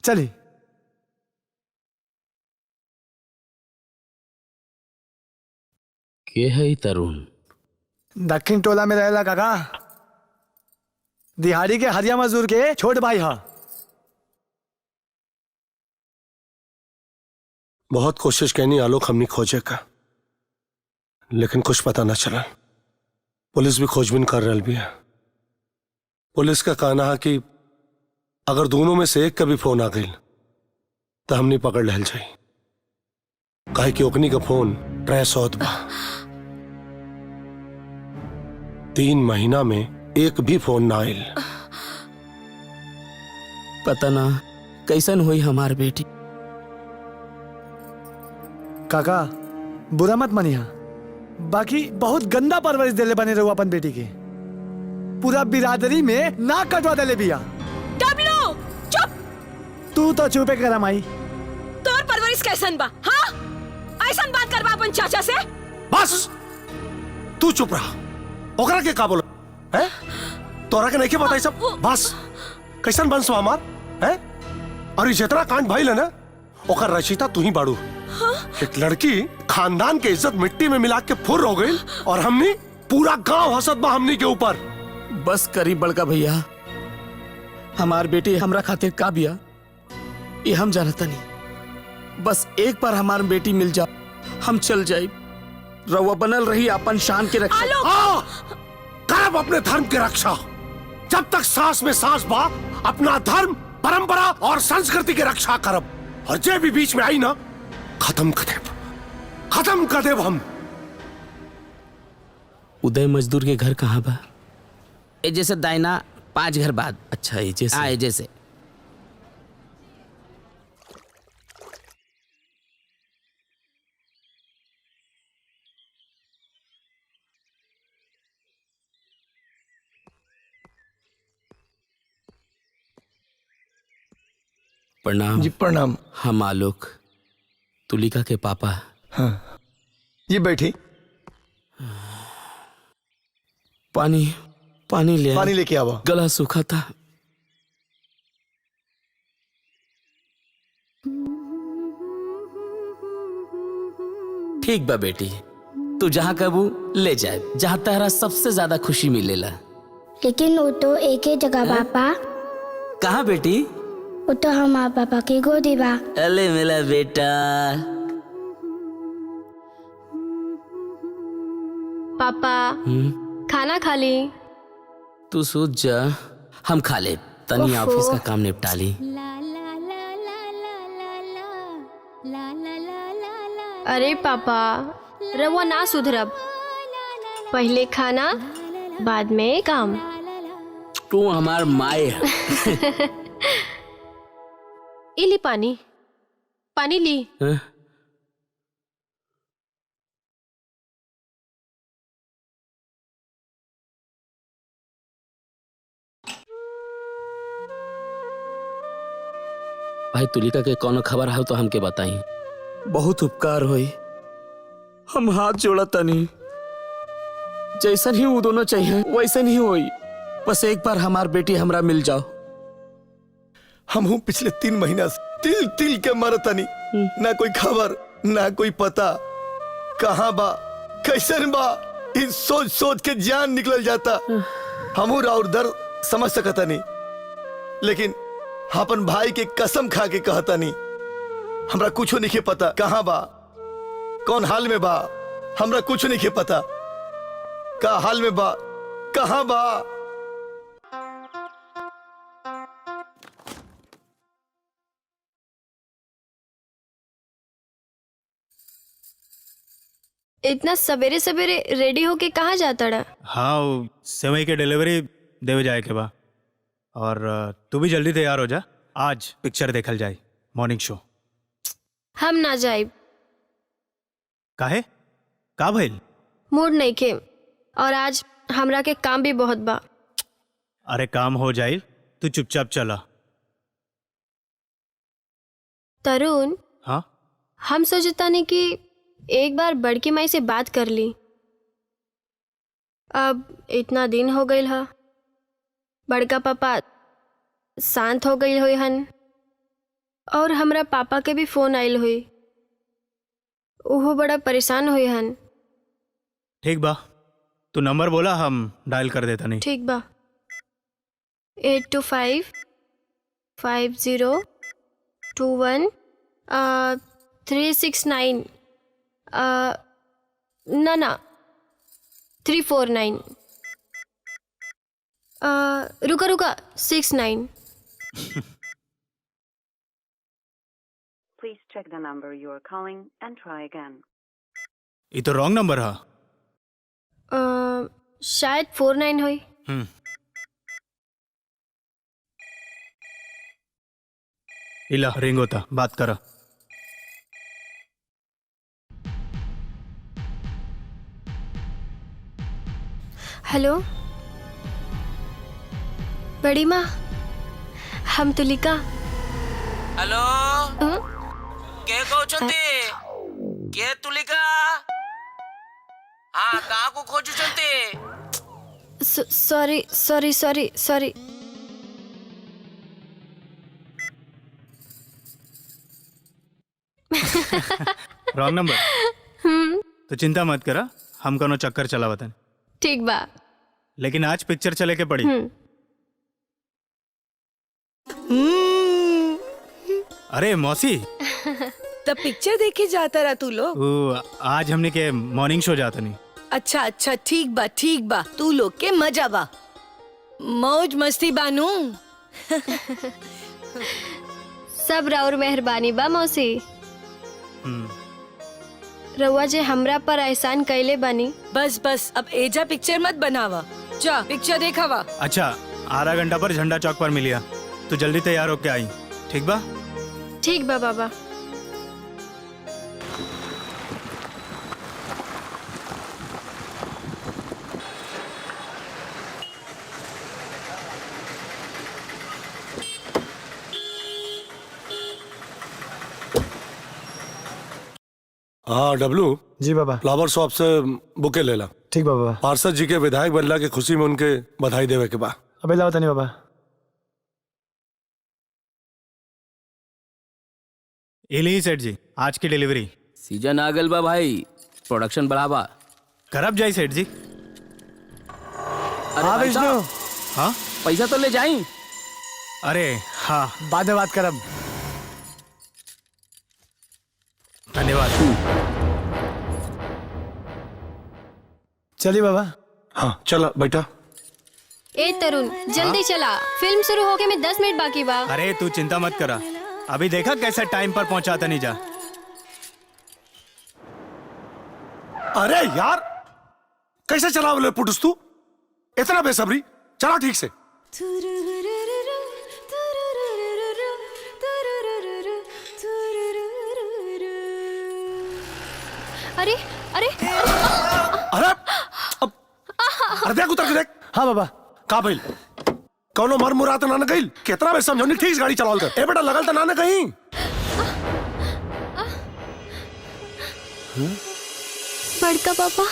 चली। के है तरुण? दक्षिण टोला में रहेला काका, दिहाड़ी के हरिया मजदूर के छोट भाई हा। बहुत कोशिश कहनी आलोक हमने खोजे का, लेकिन कुछ पता न चला। पुलिस भी खोजबीन कर रही भी है। पुलिस का कहना है कि अगर दोनों में से एक का भी फोन आ गई तो हमने पकड़ लहल जाई, काहे कि ओकनी का फोन ट्रेस होत बा। 3 महीना में एक भी फोन ना आयल। पता ना कैसन हुई हमार बेटी। काका बुरा मत मनिया, बाकी बहुत गंदा परवरिश देले बने रहो अपन बेटी के। पूरा बिरादरी में नाक कटवा देले बिया। डब्लू चुप। तू तो चुपे करा माई। तोर परवरिश कैसन बा? हाँ, ऐसन बात करबा अपन चाचा से? बस तू चुप रहा। ओकरा के का बोल है? तोरा के नहीं के पता सब? बस कैसन बंस हमार है? और जितना कांड भाई ना ओकर रचिता तू ही बाड़ू। एक लड़की खानदान के इज्जत मिट्टी में मिला के फुर हो गई और हमने पूरा गांव हंसत बा हमनी के ऊपर। बस करीब बड़का भैया, हमार बेटी हमरा खातिर का बिया ये हम जानता नहीं। बस एक बार हमार बेटी मिल जा, हम चल जाए। रवा बनल रही अपन शान के रक्षा। करब अपने धर्म की रक्षा। जब तक सांस में सांस बा अपना धर्म, परंपरा और संस्कृति की रक्षा करब। और जे भी बीच में आई ना खत्म कर देब हम। उदय मजदूर के घर कहाँ बा? ए जैसे दाइना 5 घर बाद। अच्छा ए जैसे। हाँ ए जैसे। प्रणाम जी प्रणाम। हम आलोक, तुलिका के पापा। हाँ ये बैठी। पानी ले। पानी लेके आवा। गला सूखा था। ठीक बा बेटी, तू जहाँ कबू ले जाए, जहाँ तेरा सबसे ज्यादा खुशी मिलेला। लेकिन वो तो एक ही जगह पापा। कहाँ बेटी? वो तो हमारे पापा की गोदी बा। अले मेरा बेटा। पापा खाना खा ली। तू सूझ जा, हम खा ले। तनी ओफो। ऑफिस का काम निपटा ली। अरे पापा, रवा ना सुधरब। पहले खाना बाद में काम। तू हमार माए है। इली पानी ली। हाँ? भाई तुलिका के कौनो खबर हो तो हमके बताई। बहुत उपकार होई, हम हाथ जोड़ा तनी। जैसन ही वो दोनों चाहिए वैसन ही होई। बस एक बार हमार बेटी हमरा मिल जाओ। हम हूँ पिछले 3 महीना से तिल तिल के मरतनी। ना कोई खबर ना कोई पता, कहाँ बा कैसन बा, इस सोच सोच के जान निकल जाता। हमू राउर दर्द समझ सकता नहीं, लेकिन अपन भाई के कसम खा के कहता नहीं। हमरा कुछ नहीं के पता कहाँ बा, कौन हाल में बा। हमरा कुछ नहीं के पता का हाल में बा, कहाँ बा। इतना सवेरे सवेरे रेडी होके कहाँ जाता रहा? हाँ वो सेवई के डिलीवरी देवे जाए के बा। और तू भी जल्दी तैयार हो जा, आज पिक्चर देखल जाए, मॉर्निंग शो। हम ना जाए। काहे? का भइल? मूड नहीं खे, और आज हमरा के काम भी बहुत बा। अरे काम हो जाए, तू चुपचाप चला। तरुण, हाँ हम सोचता नहीं कि एक बार बड़की माई से बात कर ली। अब इतना दिन हो गई है, बड़का पापा शांत हो गई हुई हन, और हमरा पापा के भी फोन आयल हुई, वो बड़ा परेशान हुई हन। ठीक बा, तू नंबर बोला, हम डायल कर देता नहीं। ठीक बा। 8255021369 ना 349 रुका 69। Please check the number you are calling and try again. ये तो रॉन्ग नंबर है। शायद 49 हुई। इला रिंग होता, बात करा। हेलो बड़ी माँ, हम तुलिका। हेलो के कहते के तुलिका? हाँ कहाँ को खोजुचंते? सॉरी। Wrong number. तो चिंता मत करा, हम कोनो चक्कर चला वतन। ठीक बा। लेकिन आज पिक्चर चले के पड़ी। अरे मौसी, तब पिक्चर देखे जाता रहा तू लोग? आज हमने के मॉर्निंग शो जाता नहीं। अच्छा ठीक बा, तू लोग के मजा बा, मौज मस्ती बानू। सब राउर मेहरबानी बा मौसी। रउआ जे हमरा पर एहसान कैले बानी। बस अब एजा पिक्चर मत बनावा, जा पिक्चर देखावा। अच्छा, आधा घंटा पर झंडा चौक पर मिलिया, तू जल्दी तैयार होके आई, ठीक बा? ठीक बा बाबा। हाँ डब्लू जी बाबा। फ्लावर शॉप से बुके ले ला। ठीक बाबा। पार्षद जी के विधायक बनला की खुशी में उनके बधाई देवे के बा। अबे लाओ तनी बाबा। एली सेठ जी, आज की डिलीवरी। सीजन आ गल बा भाई, प्रोडक्शन बढ़ावा। करब जाई सेठ जी। हाँ विष्णु। हाँ पैसा तो ले जाई। अरे हाँ, बाद में बात करब। धन्यवाद। चलिए बाबा। हाँ चला बेटा। ए तरुण, जल्दी चला, फिल्म शुरू होके में 10 मिनट बाकी बा। अरे तू चिंता मत करा, अभी देखा कैसे टाइम पर पहुंचाता नहीं जा। अरे यार कैसे चला बोले पुटुस तू, इतना बेसब्री। चला ठीक से। अरे अरे देख उतर के देख। हाँ बाबा। का भइल? कौनो मर मुरात ना गइल? कितना बे समझौनी, ठीक से गाड़ी चलावल कर। ए बेटा लगल त ना कहीं। बड़का पापा।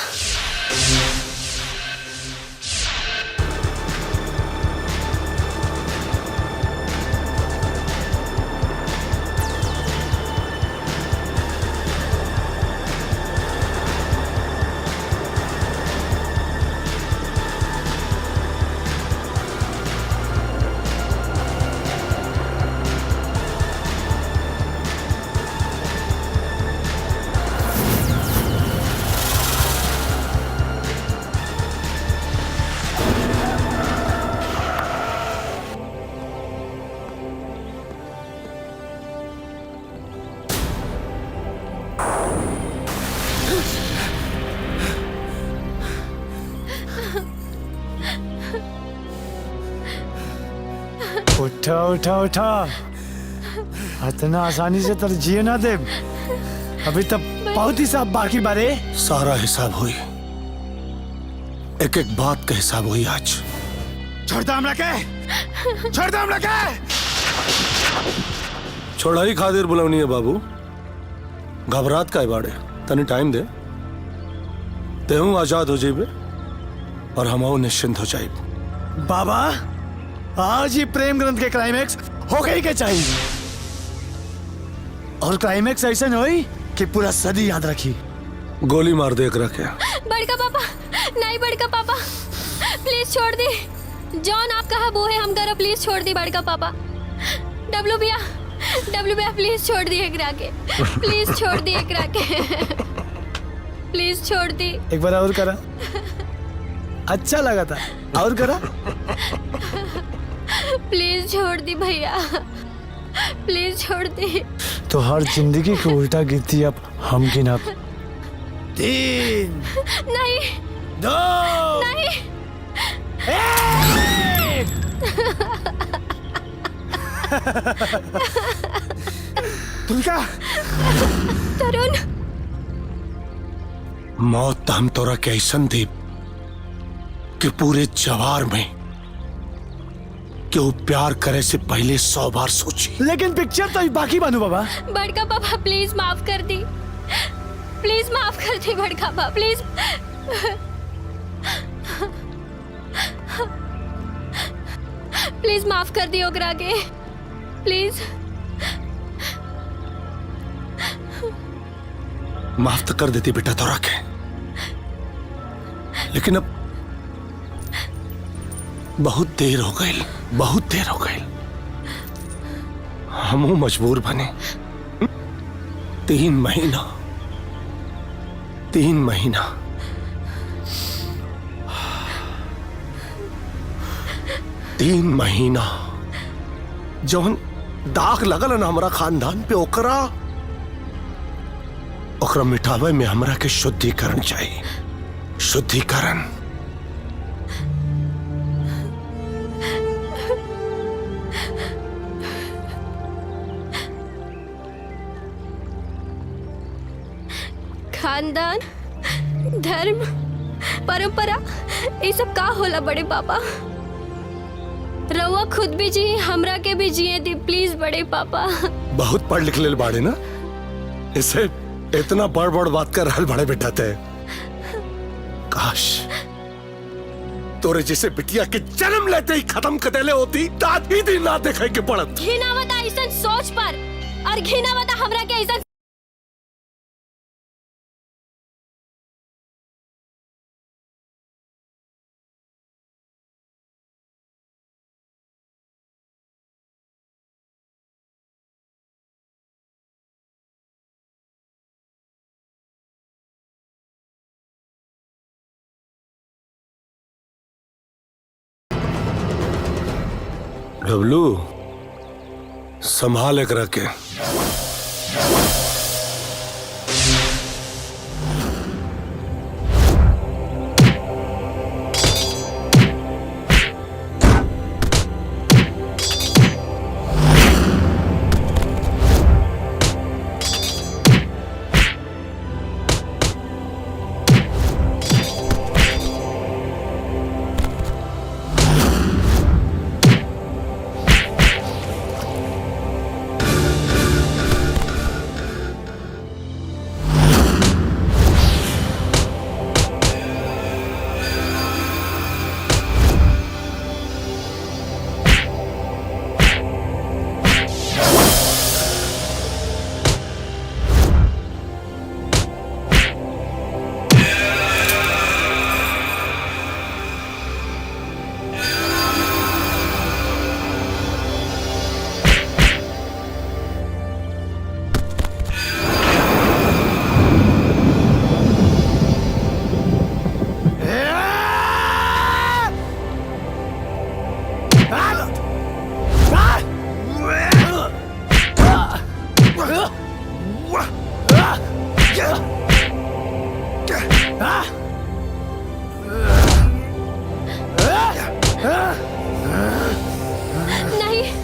उठा उठा उठा, इतना आसानी से तर जिए ना दे। अभी तक बहुत ही सब बाकी बारे। सारा हिसाब हुई, एक एक बात का हिसाब हुई आज। छोड़ दो हमरा के, छोड़ दो हमरा के। छोड़ाई खातिर बुलावनी है बाबू, घबरात का बाड़े, तनी टाइम दे, तेहू आजाद हो जाइबे और हम निश्चिंत हो जाइब। बाबा आज ही प्रेम ग्रंथ के क्लाइमैक्स हो गई के चाहिए, और क्लाइमैक्स ऐसा नहीं कि पूरा सदी याद रखी। गोली मार दे एकरा के। बड़का पापा, नहीं बड़का पापा, प्लीज छोड़ दी। जॉन आप कहा वो है हम करा, प्लीज छोड़ दी बड़का पापा। डब्लू भैया प्लीज छोड़ दी एकरा के, प्लीज छोड़ दी एकरा के, प्लीज छोड़ दी। एक बार और करा, अच्छा लगा था, और करा। प्लीज छोड़ दी भैया, प्लीज छोड़ दी। तो हर जिंदगी को उल्टा गिनती अब हम गिना। 3 नहीं 2 नहीं 1। तुलका, तरुण, मौत हम तोरा के ऐसन दी कि पूरे जवार में क्यों प्यार करे से पहले 100 बार सोची। लेकिन पिक्चर तो बाकी बनू बाबा। बड़का पापा प्लीज माफ कर दी, प्लीज माफ कर दी बड़का पापा, प्लीज। प्लीज माफ कर दी ओकरा के, प्लीज। माफ तो कर देती बेटा तोरा के, लेकिन अब बहुत देर हो गई, बहुत देर हो गई। हम मजबूर बने। 3 महीना 3 महीना 3 महीना जौन दाग लगल ना हमारा खानदान पे, ओकरा मिटावे में हमरा के शुद्धिकरण चाहिए, शुद्धिकरण। खानदान, धर्म, परंपरा, ये सब का होला बड़े पापा? रउआ खुद भी जी, हमरा के भी जिए दी प्लीज बड़े पापा। बहुत पढ़ लिख ले बाड़े ना, इसे इतना बड़ बड़ बात कर रहा बड़े बेटा थे। काश तोरे जैसे बिटिया के जन्म लेते ही खत्म कर देले होती, दादी दिन ना देखे के पड़त। घिनावता ऐसा सोच पर, और घिनावता हमरा के ऐसा। डब्लू, संभाल एक रखे। नहीं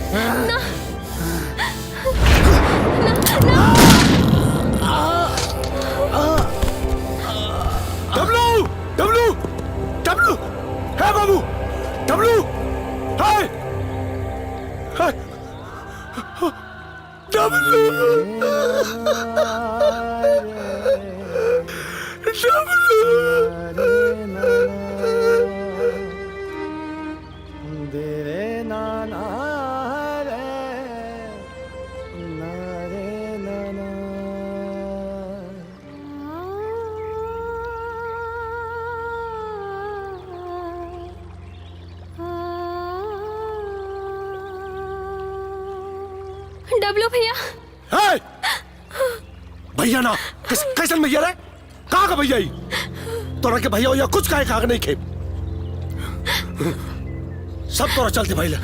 डब्लू, हाय, हाय, डब्लू, डब्लू भैया। हाय, भैया ना कैसन भैया रे? कहाँ का भैया ही? तोरा के भैया कुछ काहे कहा नहीं खे? सब तोरा चलते भाई ला,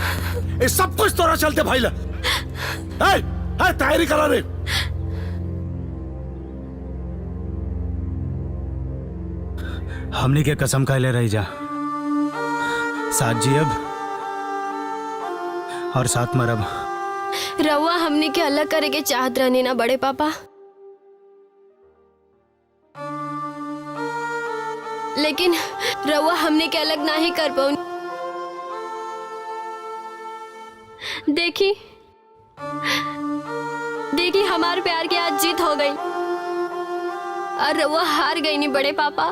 ये सब कुछ तोरा चलते भाई ला। हाय, हाय, तैयारी करा रे। हमने के कसम खा ले रही जा, साथ जियब और साथ मरब। रउआ हमने के अलग करे के चाहत रहनी ना बड़े पापा, लेकिन रउआ हमने के अलग ना ही कर पाऊ। देखी देखी हमारे प्यार की आज जीत हो गई और रउआ हार गई नहीं बड़े पापा।